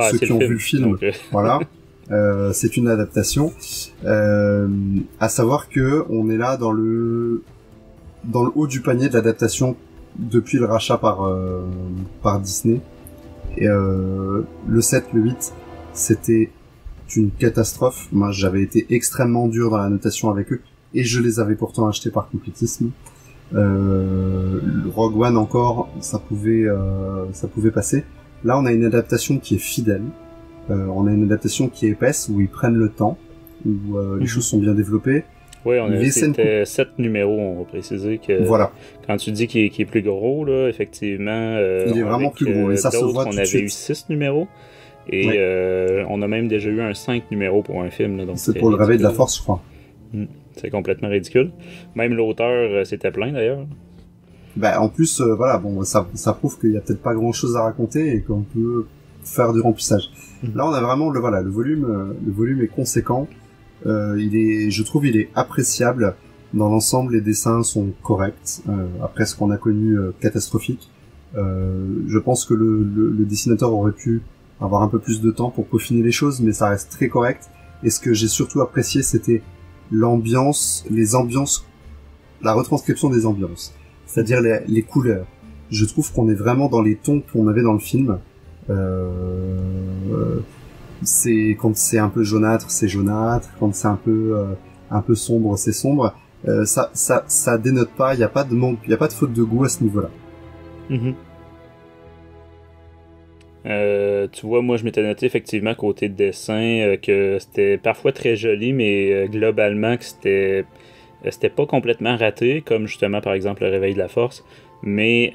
Speaker 2: Ceux qui ont vu le film, donc, voilà. C'est une adaptation, à savoir que on est là dans le haut du panier de l'adaptation depuis le rachat par Disney. Et le 7, le 8, c'était une catastrophe. Moi, j'avais été extrêmement dur dans la notation avec eux, et je les avais pourtant achetés par complétisme. Rogue One encore, ça pouvait passer. Là, on a une adaptation qui est fidèle. On a une adaptation qui est épaisse, où ils prennent le temps, où les choses sont bien développées.
Speaker 3: Oui, c'était 7 numéros, on va préciser que
Speaker 2: voilà.
Speaker 3: Quand tu dis qu'il est plus gros, là, effectivement,
Speaker 2: il est vraiment plus gros, et ça se voit tout de suite.
Speaker 3: On avait eu 6 numéros, et on a même déjà eu un 5 numéros pour un film. Là, donc
Speaker 2: c'est pour le réveil de la force, je crois.
Speaker 3: C'est complètement ridicule. Même l'auteur s'était plaint, d'ailleurs.
Speaker 2: En plus, ça prouve qu'il y a peut-être pas grand-chose à raconter, et qu'on peut faire du remplissage. Là, on a vraiment le volume est conséquent. Je trouve il est appréciable. Dans l'ensemble, les dessins sont corrects. Après ce qu'on a connu catastrophique, je pense que le dessinateur aurait pu avoir un peu plus de temps pour peaufiner les choses, mais ça reste très correct. Et ce que j'ai surtout apprécié, c'était l'ambiance, les ambiances, la retranscription des ambiances, c'est-à-dire les couleurs. Je trouve qu'on est vraiment dans les tons qu'on avait dans le film. C'est quand c'est un peu jaunâtre, c'est jaunâtre. Quand c'est un peu sombre, c'est sombre. Ça dénote pas. Il y a pas de manque, il y a pas de faute de goût à ce niveau-là.
Speaker 3: Tu vois, moi je m'étais noté effectivement côté dessin que c'était parfois très joli, mais globalement que c'était pas complètement raté, comme justement par exemple le réveil de la force, mais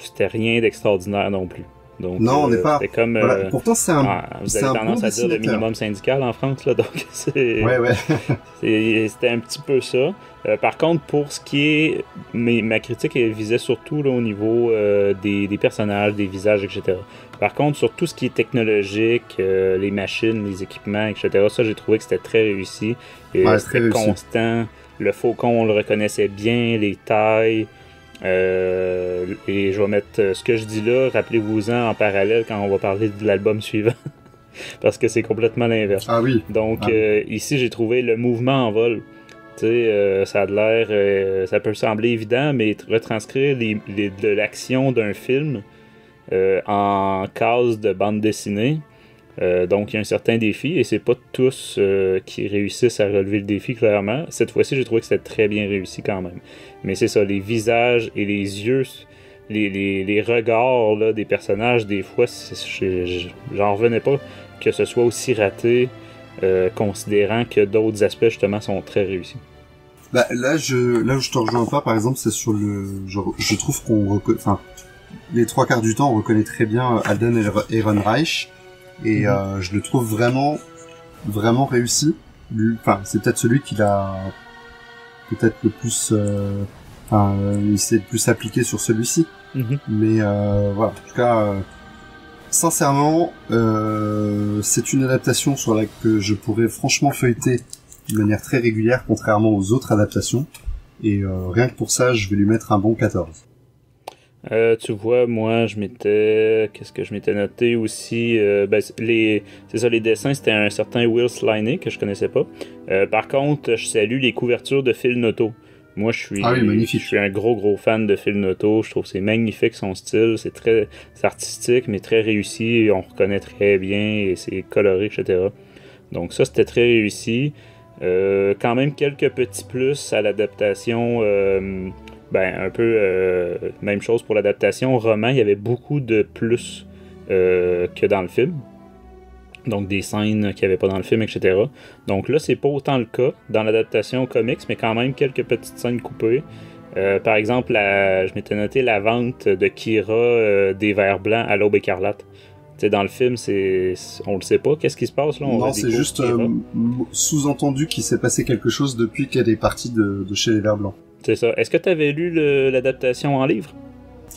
Speaker 3: c'était rien d'extraordinaire non plus.
Speaker 2: Donc, non, on n'est pas.
Speaker 3: C'était comme.
Speaker 2: Voilà. Pourtant, c'est un.
Speaker 3: Vous avez tendance à dire le minimum syndical en France, là, donc c'est.
Speaker 2: Ouais.
Speaker 3: C'était un petit peu ça. Par contre, pour ce qui est. Ma critique, elle visait surtout là, au niveau des personnages, des visages, etc. Par contre, sur tout ce qui est technologique, les machines, les équipements, etc., ça, j'ai trouvé que c'était très réussi. C'était constant. Le faucon, on le reconnaissait bien, les tailles. Et je vais mettre ce que je dis là, rappelez-vous-en en parallèle quand on va parler de l'album suivant. Parce que c'est complètement l'inverse.
Speaker 2: Ah oui.
Speaker 3: Donc, ici, j'ai trouvé le mouvement en vol. Tu sais, ça a l'air. Ça peut sembler évident, mais retranscrire de l'action d'un film en case de bande dessinée. Donc il y a un certain défi et c'est pas tous qui réussissent à relever le défi clairement. Cette fois-ci j'ai trouvé que c'était très bien réussi quand même. Mais c'est ça, les visages et les yeux, les regards là, des personnages, des fois j'en revenais pas que ce soit aussi raté, considérant que d'autres aspects justement sont très réussis.
Speaker 2: Bah, là où je te rejoins pas, par exemple, c'est sur je trouve enfin, les 3/4 du temps on reconnaît très bien Alden Ehrenreich. Et je le trouve vraiment réussi. Enfin, c'est peut-être celui qui l'a peut-être le plus. Il s'est le plus appliqué sur celui-ci. Mais voilà. En tout cas, sincèrement, c'est une adaptation sur que je pourrais franchement feuilleter de manière très régulière, contrairement aux autres adaptations. Et rien que pour ça, je vais lui mettre un bon 14.
Speaker 3: Tu vois, moi, qu'est-ce que je m'étais noté aussi? C'est ça, les dessins, c'était un certain Will Sliney que je connaissais pas. Par contre, je salue les couvertures de Phil Noto. Moi, je suis un gros fan de Phil Noto. Je trouve que c'est magnifique son style. C'est artistique, mais très réussi. On reconnaît très bien et c'est coloré, etc. Donc ça, c'était très réussi. Quand même quelques petits plus à l'adaptation. Un peu même chose pour l'adaptation. Roman, il y avait beaucoup de plus que dans le film. Donc des scènes qu'il n'y avait pas dans le film, etc. Donc là, c'est pas autant le cas dans l'adaptation comics, mais quand même quelques petites scènes coupées. Par exemple, je m'étais noté la vente de Kira des verres blancs à l'Aube écarlate. T'sais, dans le film, on le sait pas. Qu'est-ce qui se passe là?
Speaker 2: Non, c'est juste sous-entendu qu'il s'est passé quelque chose depuis qu'elle est partie de chez les verres blancs.
Speaker 3: C'est ça. Est-ce que tu avais lu l'adaptation en livre?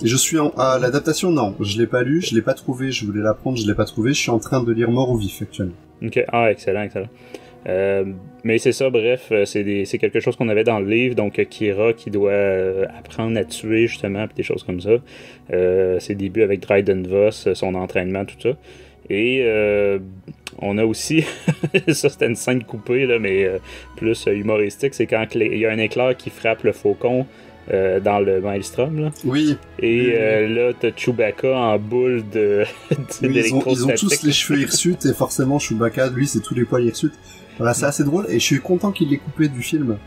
Speaker 2: L'adaptation, non. Je l'ai pas lu, je l'ai pas trouvé. Je voulais la prendre, je l'ai pas trouvé. Je suis en train de lire Mort ou Vif actuellement.
Speaker 3: Ok. Ah, excellent. Mais c'est ça, bref, c'est quelque chose qu'on avait dans le livre. Donc, Kira qui doit apprendre à tuer, justement, puis des choses comme ça. Ses débuts avec Dryden Voss, son entraînement, tout ça. Et on a aussi, ça c'était une scène coupée, là, mais plus humoristique, c'est quand il y a un éclair qui frappe le faucon dans le Maelstrom. Là.
Speaker 2: Oui.
Speaker 3: Et là, t'as Chewbacca en boule d'électrostatique.
Speaker 2: Ils ont tous les cheveux hirsutes et forcément Chewbacca, lui, c'est tous les poils hirsutes. Voilà, c'est assez drôle et je suis content qu'il l'ait coupé du film.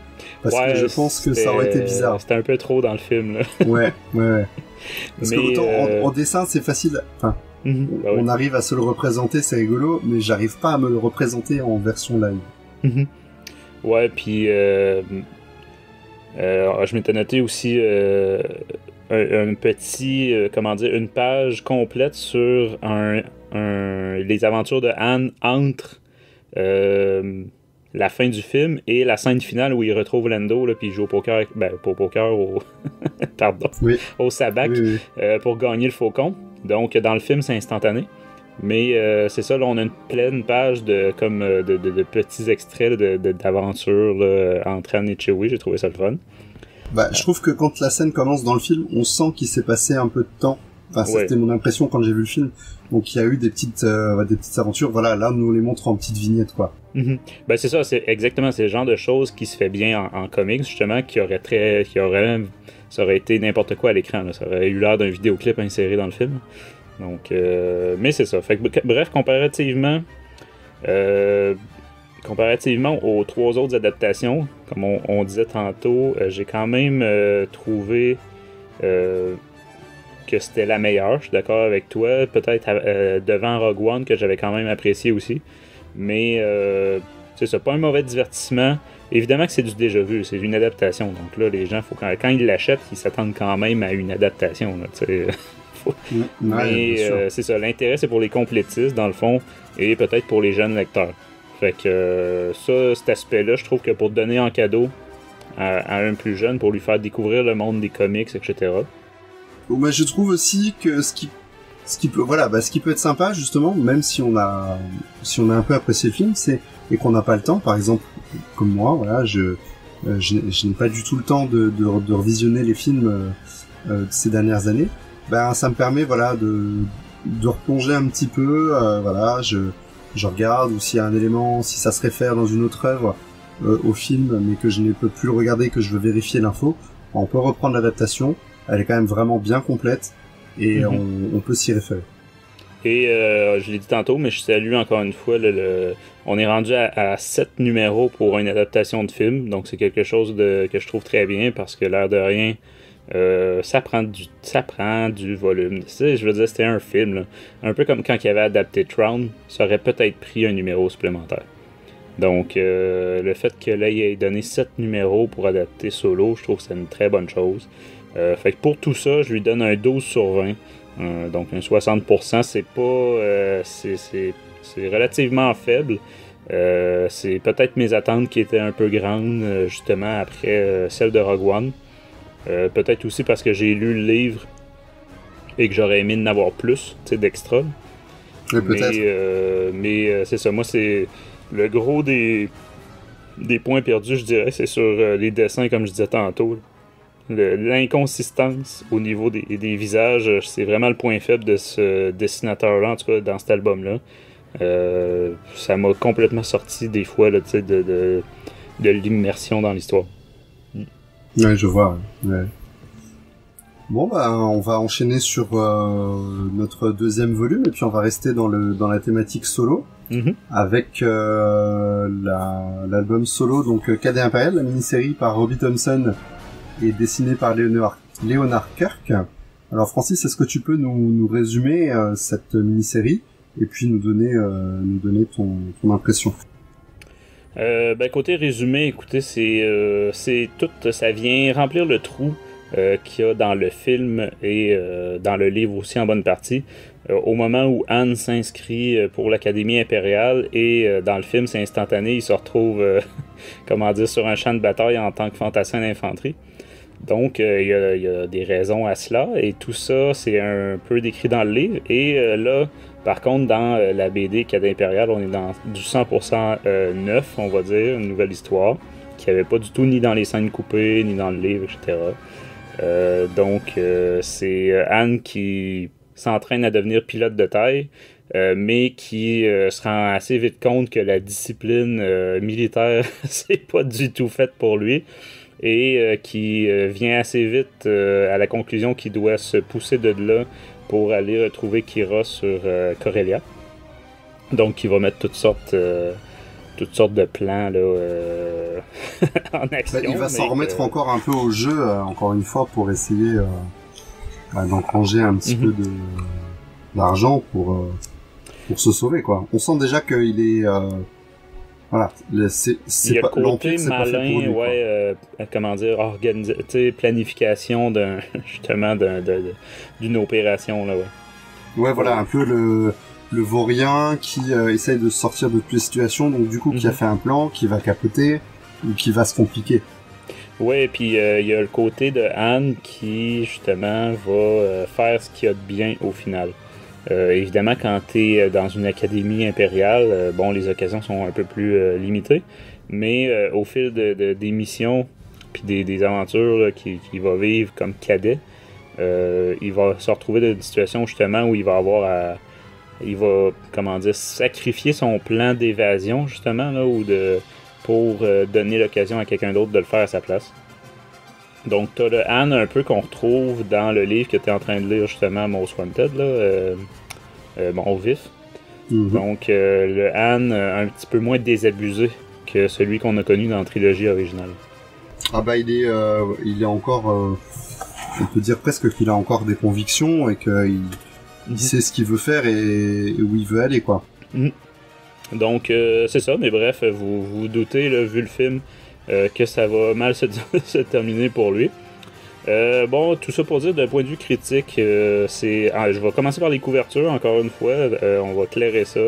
Speaker 2: Parce que je pense que ça aurait été bizarre.
Speaker 3: C'était un peu trop dans le film. Là.
Speaker 2: Ouais. Parce que autant en dessin, c'est facile. Enfin, on arrive à se le représenter, c'est rigolo, mais j'arrive pas à me le représenter en version live.
Speaker 3: Ouais, puis je m'étais noté aussi un petit, une page complète sur les aventures de Han entre la fin du film et la scène finale où il retrouve Lando là, puis il joue au poker, pas au poker, au sabac pour gagner le faucon. Donc dans le film c'est instantané, mais c'est ça, là on a une pleine page de petits extraits d'aventures entre Han et Chewie. J'ai trouvé ça le fun.
Speaker 2: Je trouve que quand la scène commence dans le film, on sent qu'il s'est passé un peu de temps. Enfin, c'était mon impression quand j'ai vu le film. Donc il y a eu des petites aventures. Voilà, là on nous les montre en petites vignettes, quoi.
Speaker 3: C'est ça, c'est exactement le genre de choses qui se fait bien en comics, justement, ça aurait été n'importe quoi à l'écran. Là. Ça aurait eu l'air d'un vidéoclip inséré dans le film. Donc, mais c'est ça. Fait que, bref, comparativement aux 3 autres adaptations, comme on disait tantôt, j'ai quand même trouvé que c'était la meilleure. Je suis d'accord avec toi. Peut-être devant Rogue One, que j'avais quand même apprécié aussi. Mais c'est ça, pas un mauvais divertissement. Évidemment que c'est du déjà vu, c'est une adaptation. Donc là, les gens, quand ils l'achètent, ils s'attendent quand même à une adaptation. Là, Mais c'est ça, l'intérêt c'est pour les complétistes dans le fond et peut-être pour les jeunes lecteurs. Fait que cet aspect-là, je trouve que pour donner en cadeau à un plus jeune, pour lui faire découvrir le monde des comics, etc.
Speaker 2: Mais je trouve aussi que ce qui peut être sympa justement, même si on a un peu apprécié le film, et qu'on n'a pas le temps, par exemple comme moi, voilà, je n'ai pas du tout le temps de revisionner les films de ces dernières années. Ben ça me permet de replonger un petit peu, voilà, je regarde, ou s'il y a un élément, si ça se réfère dans une autre œuvre au film, mais que je ne peux plus le regarder, que je veux vérifier l'info, on peut reprendre l'adaptation. Elle est quand même vraiment bien complète et on peut s'y référer. Et
Speaker 3: je l'ai dit tantôt, mais je salue encore une fois, on est rendu à 7 numéros pour une adaptation de film, donc c'est quelque chose que je trouve très bien parce que l'air de rien, ça prend du volume. Je veux dire, c'était un film, là. Un peu comme quand il avait adapté Tron, ça aurait peut-être pris un numéro supplémentaire. Donc, le fait que là, il ait donné 7 numéros pour adapter Solo, je trouve que c'est une très bonne chose. Fait que pour tout ça, je lui donne un 12 sur 20. Donc, un 60%, c'est pas... c'est relativement faible. C'est peut-être mes attentes qui étaient un peu grandes, justement, après celle de Rogue One. Peut-être aussi parce que j'ai lu le livre et que j'aurais aimé en avoir plus, tu sais, d'extra.
Speaker 2: Oui, peut-être.
Speaker 3: Mais c'est ça, moi, c'est... Le gros des points perdus, je dirais, c'est sur les dessins, comme je disais tantôt. L'inconsistance au niveau des visages, c'est vraiment le point faible de ce dessinateur-là, en tout cas dans cet album-là. Ça m'a complètement sorti des fois là, de l'immersion dans l'histoire.
Speaker 2: Ouais, je vois. Ouais. Bon, bah, on va enchaîner sur notre deuxième volume, et puis on va rester dans la thématique Solo. Avec l'album Solo, donc Cadet Impérial, la mini-série par Robbie Thompson et dessinée par Leonard Kirk. Alors Francis, est-ce que tu peux nous résumer cette mini-série et puis nous donner ton impression?
Speaker 3: Côté résumé, écoutez, c'est tout, ça vient remplir le trou qu'il y a dans le film et dans le livre aussi en bonne partie. Au moment où Han s'inscrit pour l'Académie impériale et dans le film c'est instantané, il se retrouve sur un champ de bataille en tant que fantassin d'infanterie. Donc il y a des raisons à cela et tout ça c'est un peu décrit dans le livre. Et là, par contre, dans la BD Cadet Impérial, on est dans du 100% neuf, on va dire, une nouvelle histoire qui n'avait pas du tout ni dans les scènes coupées, ni dans le livre, etc. C'est Anne qui s'entraîne à devenir pilote de taille, mais qui se rend assez vite compte que la discipline militaire c'est pas du tout faite pour lui et qui vient assez vite à la conclusion qu'il doit se pousser de là pour aller retrouver Kira sur Corellia. Donc il va mettre toutes sortes de plans là, en action.
Speaker 2: Il va s'en remettre encore un peu au jeu, encore une fois, pour essayer d'engranger un petit peu d'argent pour se sauver, quoi. On sent déjà qu'il est voilà,
Speaker 3: c'est pas l'empire, c'est pas fait pour lui, comment dire, planification d'une opération là,
Speaker 2: ouais, voilà, un peu le vaurien qui essaye de sortir de toutes les situations, donc du coup qui a fait un plan, qui va capoter ou qui va se compliquer.
Speaker 3: Ouais, et puis il y a le côté de Anne qui justement va faire ce qu'il y a de bien au final. Évidemment, quand tu es dans une académie impériale, les occasions sont un peu plus limitées, mais au fil des missions puis des aventures là, qu'il va vivre comme cadet, il va se retrouver dans une situation justement où il va avoir il va, sacrifier son plan d'évasion justement là, pour donner l'occasion à quelqu'un d'autre de le faire à sa place. Donc t'as le Han un peu qu'on retrouve dans le livre que tu es en train de lire justement, Most Wanted, au vif. Donc le Han un petit peu moins désabusé que celui qu'on a connu dans la trilogie originale.
Speaker 2: Ah bah il est encore, on peut dire presque qu'il a encore des convictions et qu'il sait ce qu'il veut faire et où il veut aller, quoi.
Speaker 3: Donc c'est ça, mais bref, vous vous doutez, là, vu le film, que ça va mal se terminer pour lui. Bon, tout ça pour dire, d'un point de vue critique, je vais commencer par les couvertures, encore une fois, on va clairer ça.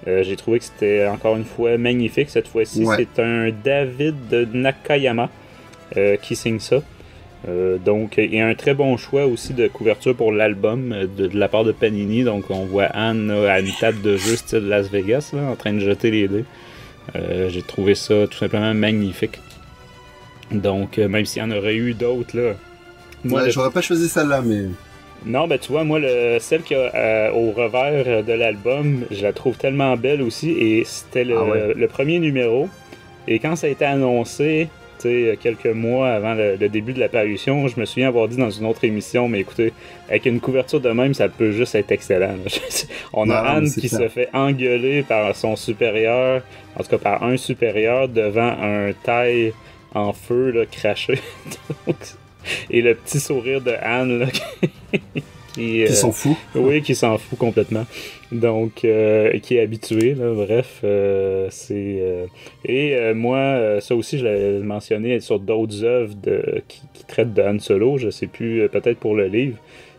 Speaker 3: J'ai trouvé que c'était, encore une fois, magnifique. Cette fois-ci, c'est un David Nakayama qui signe ça. Donc, il y a un très bon choix aussi de couverture pour l'album de la part de Panini. Donc, on voit Anne à une table de jeu style Las Vegas, là, en train de jeter les dés. J'ai trouvé ça tout simplement magnifique. Donc, même s'il y en aurait eu d'autres, là...
Speaker 2: Moi, j'aurais pas choisi celle-là, mais...
Speaker 3: Non, ben tu vois, moi, celle qui a au revers de l'album, je la trouve tellement belle aussi, et c'était le premier numéro. Et quand ça a été annoncé, tu sais, quelques mois avant le début de la parution, je me souviens avoir dit dans une autre émission, mais écoutez, avec une couverture de même, ça peut juste être excellent. On a Anne qui se fait engueuler par son supérieur, en tout cas par un supérieur, devant un taille en feu, là, craché. Donc, et le petit sourire de Anne, là, qui
Speaker 2: s'en fout.
Speaker 3: Oui, qui s'en fout complètement. Donc, qui est habitué, là, bref. Moi, ça aussi, je l'avais mentionné sur d'autres œuvres qui traitent de Han Solo. Je sais plus, peut-être pour le livre.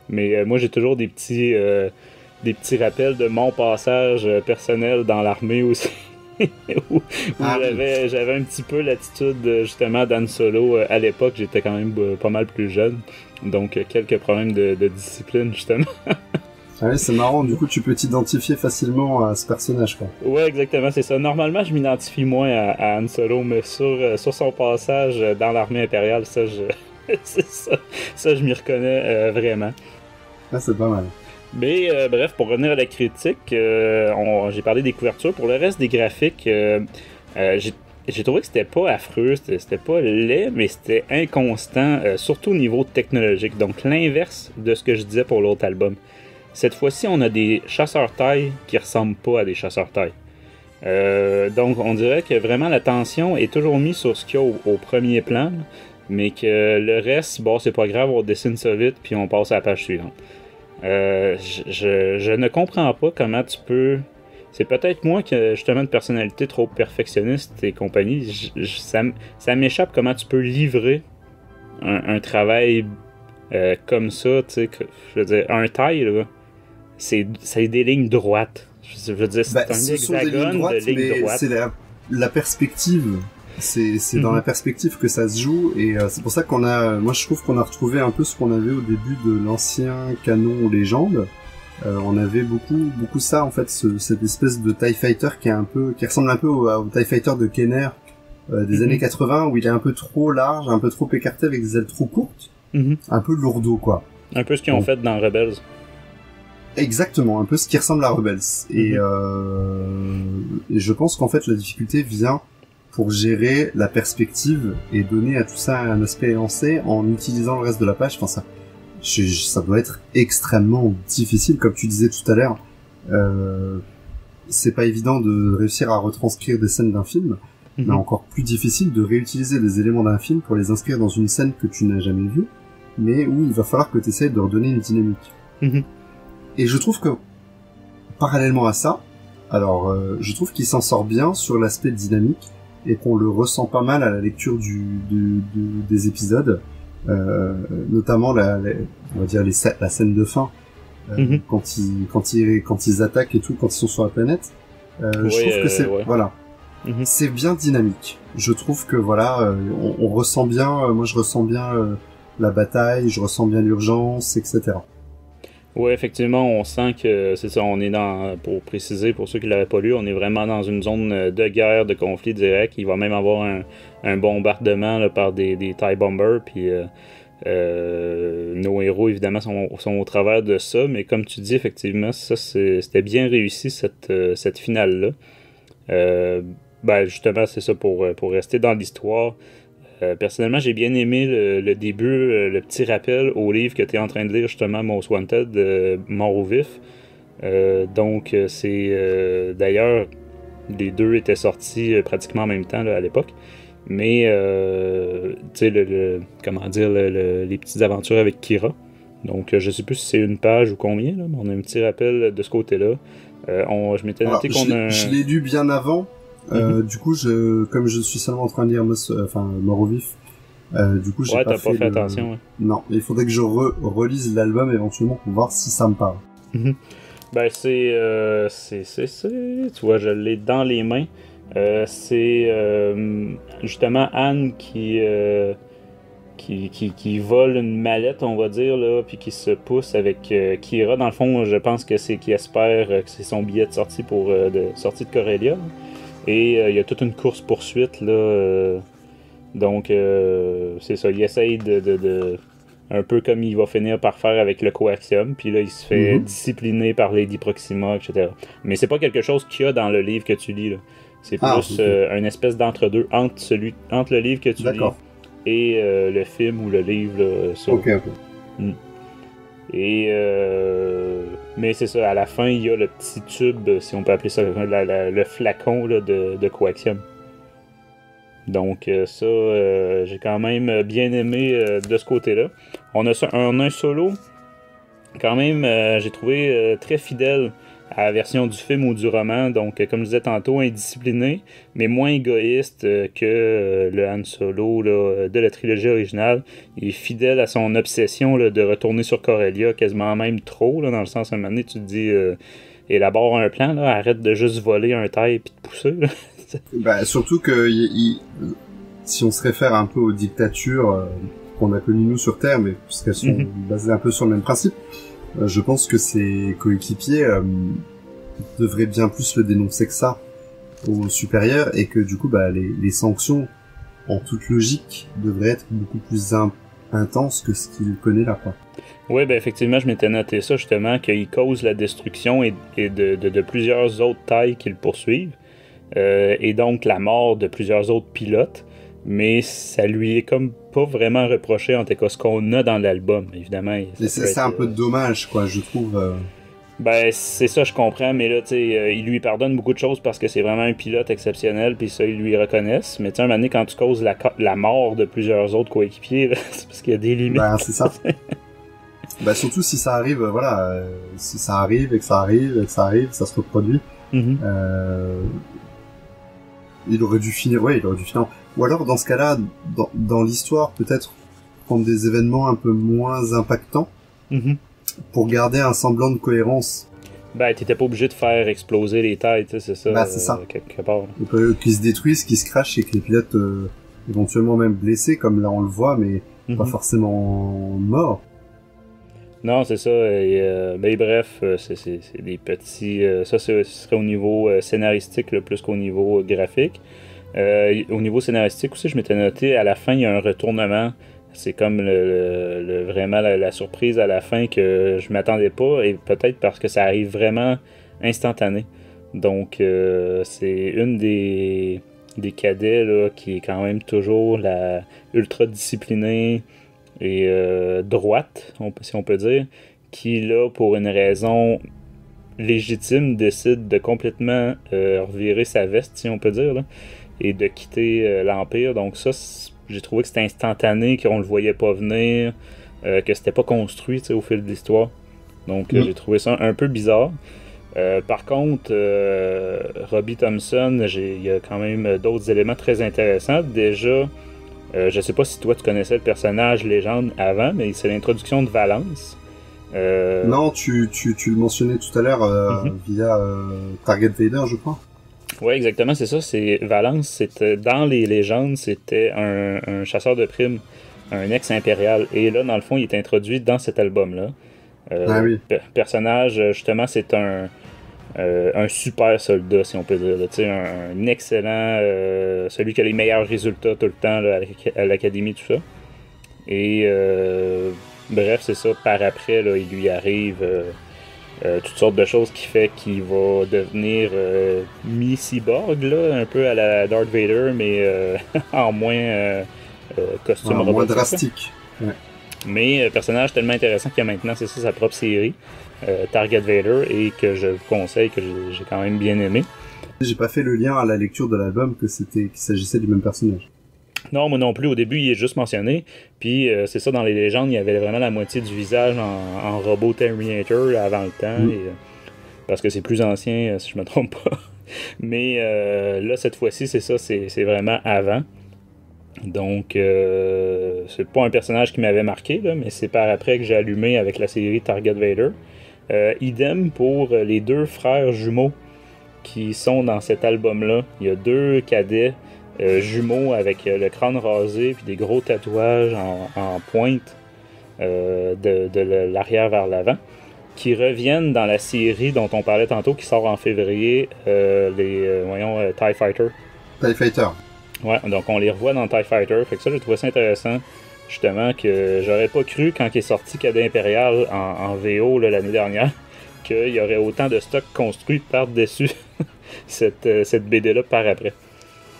Speaker 3: Mais moi, j'ai toujours des petits rappels de mon passage personnel dans l'armée aussi. où j'avais un petit peu l'attitude justement d'Han Solo à l'époque. J'étais quand même pas mal plus jeune, donc quelques problèmes de discipline justement.
Speaker 2: Ouais, c'est marrant, du coup tu peux t'identifier facilement à ce personnage, quoi.
Speaker 3: Ouais, exactement, c'est ça. Normalement je m'identifie moins à Han Solo, mais sur son passage dans l'armée impériale, ça je m'y reconnais vraiment.
Speaker 2: Ah, c'est pas mal.
Speaker 3: Mais bref, pour revenir à la critique, j'ai parlé des couvertures. Pour le reste des graphiques, j'ai trouvé que c'était pas affreux, c'était pas laid, mais c'était inconstant, surtout au niveau technologique. Donc l'inverse de ce que je disais pour l'autre album. Cette fois-ci, on a des chasseurs-taille qui ressemblent pas à des chasseurs-taille. Donc on dirait que vraiment la tension est toujours mise sur ce qu'il y a au premier plan, mais que le reste, bon, c'est pas grave, on dessine ça vite, puis on passe à la page suivante. Je ne comprends pas comment tu peux... C'est peut-être moi qui ai justement une personnalité trop perfectionniste et compagnie. Ça m'échappe comment tu peux livrer un travail comme ça, tu sais. Je veux dire, un taille, là, c'est des lignes droites. Je veux dire, c'est un hexagone de lignes droites.
Speaker 2: C'est la perspective. C'est dans la perspective que ça se joue, et c'est pour ça moi je trouve qu'on a retrouvé un peu ce qu'on avait au début de l'ancien canon Légende. On avait beaucoup ça, en fait, cette espèce de TIE Fighter qui ressemble un peu au TIE Fighter de Kenner des années 80, où il est un peu trop large, un peu trop écarté avec des ailes trop courtes, un peu lourdeau, quoi.
Speaker 3: Un peu ce qu'ils ont fait dans Rebels.
Speaker 2: Exactement, un peu ce qui ressemble à Rebels. Et je pense qu'en fait la difficulté vient pour gérer la perspective et donner à tout ça un aspect élancé en utilisant le reste de la page. Enfin, ça doit être extrêmement difficile, comme tu disais tout à l'heure. C'est pas évident de réussir à retranscrire des scènes d'un film, mais encore plus difficile de réutiliser des éléments d'un film pour les inscrire dans une scène que tu n'as jamais vue, mais où il va falloir que tu essaies de redonner une dynamique. Et je trouve que, parallèlement à ça, alors je trouve qu'il s'en sort bien sur l'aspect dynamique, et qu'on le ressent pas mal à la lecture des épisodes, notamment on va dire la scène de fin, quand ils attaquent et tout, quand ils sont sur la planète. Je trouve que c'est voilà, c'est bien dynamique. Je trouve que voilà, on ressent bien, moi je ressens bien la bataille, je ressens bien l'urgence, etc.
Speaker 3: Oui, effectivement, on sent que c'est ça, on est pour préciser, pour ceux qui l'avaient pas lu, on est vraiment dans une zone de guerre, de conflit direct. Il va même avoir un bombardement là, par des TIE Bombers, puis nos héros, évidemment, sont au travers de ça, mais comme tu dis, effectivement, ça, c'était bien réussi, cette finale-là. Justement, c'est ça, pour rester dans l'histoire. Personnellement, j'ai bien aimé le début, le petit rappel au livre que tu es en train de lire, justement, Most Wanted, Mort ou Vif. Donc, c'est... d'ailleurs, les deux étaient sortis pratiquement en même temps là, à l'époque. Mais, tu sais, comment dire, les petites aventures avec Kira. Donc, je sais plus si c'est une page ou combien, là, mais on a un petit rappel de ce côté-là. Je m'étais noté qu'on a...
Speaker 2: Je l'ai lu bien avant. Du coup, comme je suis seulement en train de lire Mort au Vif, Du coup, j'ai
Speaker 3: Ouais,
Speaker 2: pas
Speaker 3: t'as pas fait attention. Ouais.
Speaker 2: Non, il faudrait que je relise l'album éventuellement pour voir si ça me parle.
Speaker 3: Ben, tu vois, je l'ai dans les mains. C'est justement Anne qui vole une mallette, on va dire, là, puis qui se pousse avec Kira. Dans le fond, je pense que c'est qu'il espère que c'est son billet de sortie de sortie de Corellia. Et il y a toute une course-poursuite, là. Donc, c'est ça. Il essaye de un peu comme il va finir par faire avec le coaxium, puis là, il se fait discipliner par Lady Proxima, etc. Mais c'est pas quelque chose qu'il y a dans le livre que tu lis, là. C'est plus une espèce d'entre-deux entre le livre que tu lis et le film ou le livre, là, ça.
Speaker 2: Ok.
Speaker 3: Et mais c'est ça, à la fin, il y a le petit tube, si on peut appeler ça, le flacon là, de coaxium. Donc ça, j'ai quand même bien aimé de ce côté-là. On a un solo, quand même, j'ai trouvé très fidèle à la version du film ou du roman. Donc, comme je disais tantôt, indiscipliné, mais moins égoïste que le Han Solo là, de la trilogie originale. Il est fidèle à son obsession là, de retourner sur Corellia, quasiment même trop, là, dans le sens, à un moment donné, tu te dis, élabore un plan, là, arrête de juste voler un taille et de pousser. Là.
Speaker 2: Bah, surtout que si on se réfère un peu aux dictatures qu'on a connues nous sur Terre, mais puisqu'elles sont basées un peu sur le même principe, je pense que ses coéquipiers devraient bien plus le dénoncer que ça aux supérieurs, et que du coup bah, les sanctions, en toute logique, devraient être beaucoup plus intenses que ce qu'il connaît là, quoi.
Speaker 3: Oui, ben effectivement, je m'étais noté ça justement, qu'il cause la destruction et de plusieurs autres tailles qui le poursuivent. Et donc la mort de plusieurs autres pilotes, mais ça lui est comme pas vraiment reproché, en tout cas ce qu'on a dans l'album, évidemment.
Speaker 2: C'est un peu dommage, quoi, je trouve.
Speaker 3: Ben c'est ça, je comprends, mais là, tu sais, il lui pardonne beaucoup de choses parce que c'est vraiment un pilote exceptionnel, puis ça, ils lui reconnaissent. Mais tu sais, un moment donné, quand tu causes la mort de plusieurs autres coéquipiers, là, c'est parce qu'il y a des limites.
Speaker 2: Ben, c'est ça. Bah surtout si ça arrive, voilà, si ça arrive et que ça arrive et que ça arrive, ça se reproduit. Il aurait dû finir. Ou alors, dans ce cas-là, dans l'histoire, peut-être prendre des événements un peu moins impactants pour garder un semblant de cohérence.
Speaker 3: Ben, t'étais pas obligé de faire exploser les tailles, c'est ça.
Speaker 2: Bah, c'est ça.
Speaker 3: Quelque part.
Speaker 2: Qu'ils se détruisent, qu'ils se crachent et que les pilotes, éventuellement même blessés, comme là on le voit, mais pas forcément morts.
Speaker 3: Non, c'est ça. Et, ben, bref, c'est des petits... ça, ce serait au niveau scénaristique là, plus qu'au niveau graphique. Au niveau scénaristique aussi, je m'étais noté, à la fin, il y a un retournement. C'est comme vraiment la surprise à la fin que je m'attendais pas, et peut-être parce que ça arrive vraiment instantané. Donc, c'est une des cadets là, qui est quand même toujours la ultra disciplinée et droite, si on peut dire, qui là, pour une raison légitime, décide de complètement revirer sa veste, si on peut dire, là, et de quitter l'Empire. Donc ça, j'ai trouvé que c'était instantané, qu'on le voyait pas venir, que c'était pas construit au fil de l'histoire. Donc j'ai trouvé ça un peu bizarre. Par contre, Robbie Thompson, il y a quand même d'autres éléments très intéressants. Déjà, je sais pas si toi tu connaissais le personnage Légende avant, mais c'est l'introduction de Valance.
Speaker 2: Non, tu le mentionnais tout à l'heure via Target Vader, je crois.
Speaker 3: Oui, exactement, c'est ça. C'est Valance, c'était dans les légendes, c'était un chasseur de primes, un ex-impérial. Et là, dans le fond, il est introduit dans cet album-là.
Speaker 2: Oui.
Speaker 3: Personnage, justement, c'est un super soldat, si on peut dire. Un excellent, celui qui a les meilleurs résultats tout le temps là, à l'académie, tout ça. Et bref, c'est ça. Par après, là, il lui arrive toutes sortes de choses qui fait qu'il va devenir mi-cyborg, là, un peu à la Darth Vader, mais en moins costume robotique.
Speaker 2: Moins drastique. Ouais.
Speaker 3: Mais personnage tellement intéressant qu'il y a maintenant, c'est ça, sa propre série, Target Vader, et que je vous conseille, que j'ai quand même bien aimé.
Speaker 2: J'ai pas fait le lien à la lecture de l'album qu'il s'agissait du même personnage.
Speaker 3: Non, moi non plus. Au début, il est juste mentionné. Puis, c'est ça, dans les légendes, il y avait vraiment la moitié du visage en robot Terminator avant le temps. Et, parce que c'est plus ancien, si je me trompe pas. Mais là, cette fois-ci, c'est ça, c'est vraiment avant. Donc, c'est pas un personnage qui m'avait marqué, là, mais c'est par après que j'ai allumé avec la série Target Vader. Idem pour les 2 frères jumeaux qui sont dans cet album-là. Il y a 2 cadets jumeaux avec le crâne rasé puis des gros tatouages en pointe de l'arrière vers l'avant, qui reviennent dans la série dont on parlait tantôt, qui sort en février, TIE Fighter.
Speaker 2: TIE Fighter.
Speaker 3: Ouais, donc on les revoit dans TIE Fighter. Fait que ça, j'ai trouvé ça intéressant, justement, que j'aurais pas cru quand il est sorti Cadet Impérial en VO là, l'année dernière, qu'il y aurait autant de stock construit par-dessus cette BD-là par après.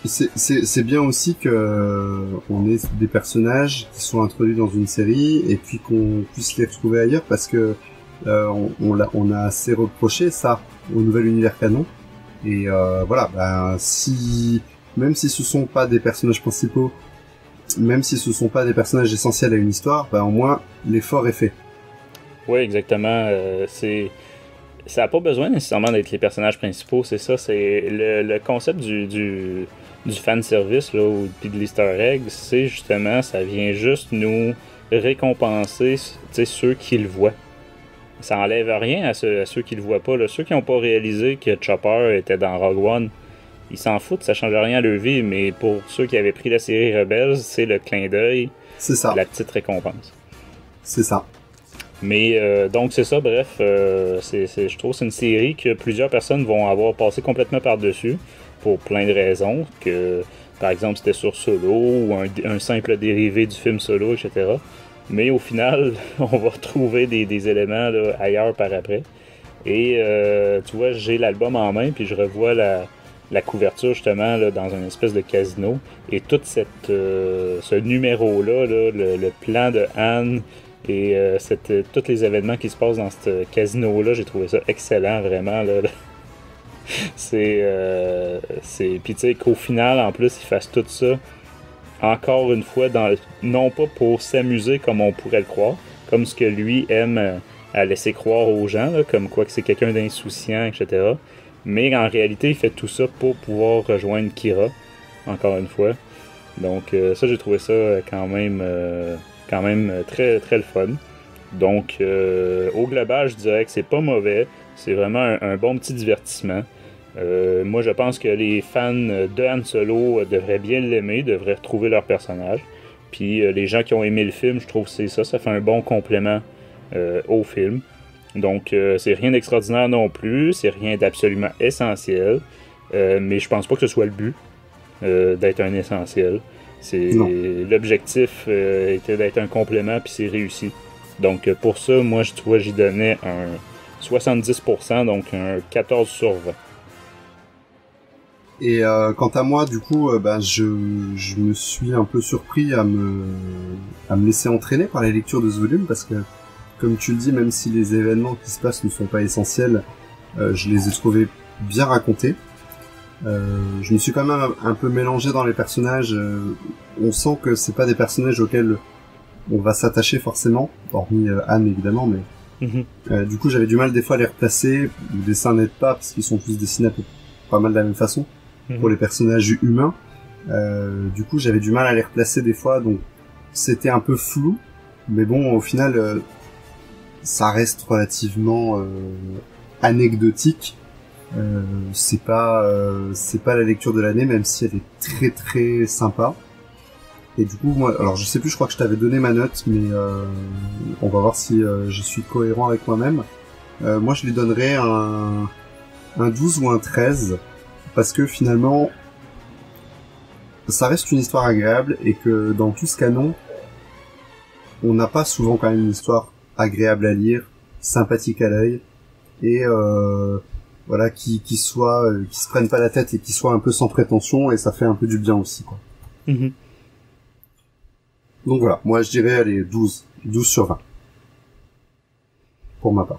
Speaker 2: C'est bien aussi que on ait des personnages qui sont introduits dans une série et puis qu'on puisse les retrouver ailleurs, parce que on a assez reproché ça au nouvel univers canon. Et voilà, même si ce sont pas des personnages principaux, même si ce sont pas des personnages essentiels à une histoire, au moins l'effort est fait.
Speaker 3: Oui, exactement. Ça n'a pas besoin nécessairement d'être les personnages principaux, c'est ça. C'est le concept du fanservice là, puis de l'easter egg, c'est justement, ça vient juste nous récompenser ceux qui le voient. Ça enlève rien à ceux qui le voient pas. Là. Ceux qui n'ont pas réalisé que Chopper était dans Rogue One, ils s'en foutent, ça change rien à leur vie, mais pour ceux qui avaient pris la série Rebels, c'est le clin d'œil,
Speaker 2: c'est ça,
Speaker 3: la petite récompense.
Speaker 2: C'est ça.
Speaker 3: Mais donc c'est ça, bref, je trouve que c'est une série que plusieurs personnes vont avoir passé complètement par-dessus pour plein de raisons, que par exemple c'était sur Solo ou un simple dérivé du film Solo, etc. Mais au final, on va retrouver des éléments là, ailleurs par après. Et tu vois, j'ai l'album en main, puis je revois la couverture justement là, dans une espèce de casino. Et tout ce numéro-là, le plan de Han et tous les événements qui se passent dans ce casino-là, j'ai trouvé ça excellent, vraiment. Là. Puis tu sais, qu'au final, en plus, ils fassent tout ça, encore une fois, non pas pour s'amuser comme on pourrait le croire, comme ce que lui aime à laisser croire aux gens, là, comme quoi que c'est quelqu'un d'insouciant, etc. Mais en réalité, il fait tout ça pour pouvoir rejoindre Kira, encore une fois. Donc ça, j'ai trouvé ça quand même très, très le fun. Donc au global, je dirais que c'est pas mauvais. C'est vraiment un bon petit divertissement. Moi, je pense que les fans de Han Solo devraient bien l'aimer, devraient retrouver leur personnage. Puis les gens qui ont aimé le film, je trouve que c'est ça fait un bon complément au film. Donc, c'est rien d'extraordinaire non plus, c'est rien d'absolument essentiel, mais je pense pas que ce soit le but d'être un essentiel. L'objectif était d'être un complément, puis c'est réussi. Donc, pour ça, moi, j'y donnais un 70%, donc un 14 sur 20.
Speaker 2: Et quant à moi, du coup, je me suis un peu surpris à me laisser entraîner par la lecture de ce volume, parce que, comme tu le dis, même si les événements qui se passent ne sont pas essentiels, je les ai trouvés bien racontés. Je me suis quand même un peu mélangé dans les personnages. On sent que c'est pas des personnages auxquels on va s'attacher forcément, hormis Anne évidemment, mais du coup j'avais du mal des fois à les replacer. Le dessin n'aide pas parce qu'ils sont tous dessinés pas mal de la même façon pour les personnages humains. Du coup j'avais du mal à les replacer des fois, donc c'était un peu flou. Mais bon, au final, ça reste relativement anecdotique. C'est pas la lecture de l'année, même si elle est très très sympa. Et du coup, moi, alors je sais plus, je crois que je t'avais donné ma note, mais on va voir si je suis cohérent avec moi-même. Moi, je lui donnerais un 12 ou un 13, parce que finalement, ça reste une histoire agréable, et que dans tout ce canon, on n'a pas souvent quand même une histoire agréable à lire, sympathique à l'œil, et voilà, qui se prennent pas la tête et qui soit un peu sans prétention, et ça fait un peu du bien aussi, quoi. Donc voilà, moi je dirais allez 12 sur 20 pour ma part.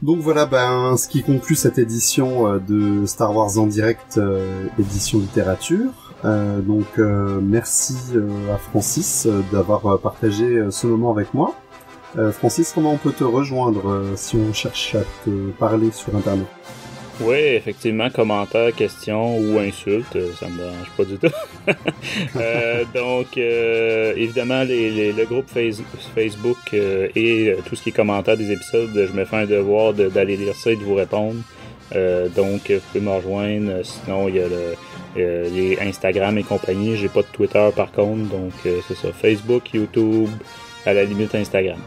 Speaker 2: Donc voilà, ce qui conclut cette édition de Star Wars en direct, édition littérature. Merci à Francis d'avoir partagé ce moment avec moi. Francis, comment on peut te rejoindre si on cherche à te parler sur Internet ?
Speaker 3: Oui, effectivement, commentaires, questions ou insultes, ça me dérange pas du tout. Donc, évidemment, le groupe Facebook et tout ce qui est commentaires des épisodes, je me fais un devoir d'aller lire ça et de vous répondre. Donc, vous pouvez me rejoindre. Sinon, il y a les Instagram et compagnie. J'ai pas de Twitter par contre, donc c'est ça. Facebook, YouTube, à la limite Instagram.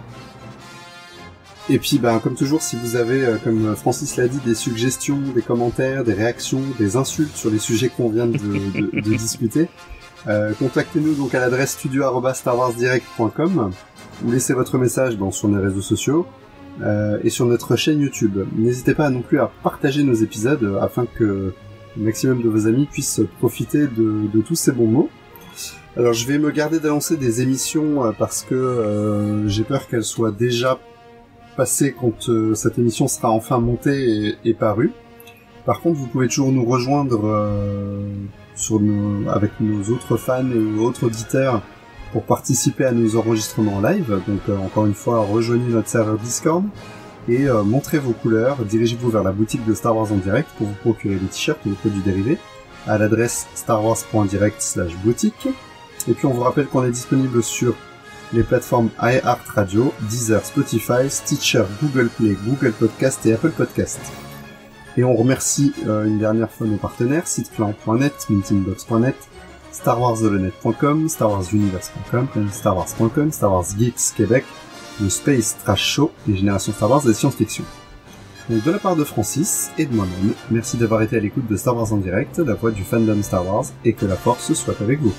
Speaker 2: Et puis, comme toujours, si vous avez, comme Francis l'a dit, des suggestions, des commentaires, des réactions, des insultes sur les sujets qu'on vient de discuter, contactez-nous donc à l'adresse studio@starwarsdirect.com ou laissez votre message sur nos réseaux sociaux et sur notre chaîne YouTube. N'hésitez pas non plus à partager nos épisodes afin que le maximum de vos amis puissent profiter de tous ces bons mots. Alors, je vais me garder d'annoncer des émissions parce que j'ai peur qu'elles soient déjà passé quand cette émission sera enfin montée et parue. Par contre, vous pouvez toujours nous rejoindre avec nos autres fans et autres auditeurs pour participer à nos enregistrements live. Donc encore une fois, rejoignez notre serveur Discord et montrez vos couleurs. Dirigez-vous vers la boutique de Star Wars en direct pour vous procurer les t-shirts et les produits dérivés à l'adresse starwars.direct/boutique. Et puis on vous rappelle qu'on est disponible sur les plateformes iHeartRadio, Deezer, Spotify, Stitcher, Google Play, Google Podcast et Apple Podcast. Et on remercie une dernière fois nos partenaires, siteclan.net, mintingbox.net, starwarsthelenet.com, starwarsuniverse.com, starwars.com, Star Wars Geeks Québec, le Space Trash Show et Génération Star Wars et Science-Fiction. Donc de la part de Francis et de moi-même, merci d'avoir été à l'écoute de Star Wars en direct, la voix du fandom Star Wars, et que la force soit avec vous.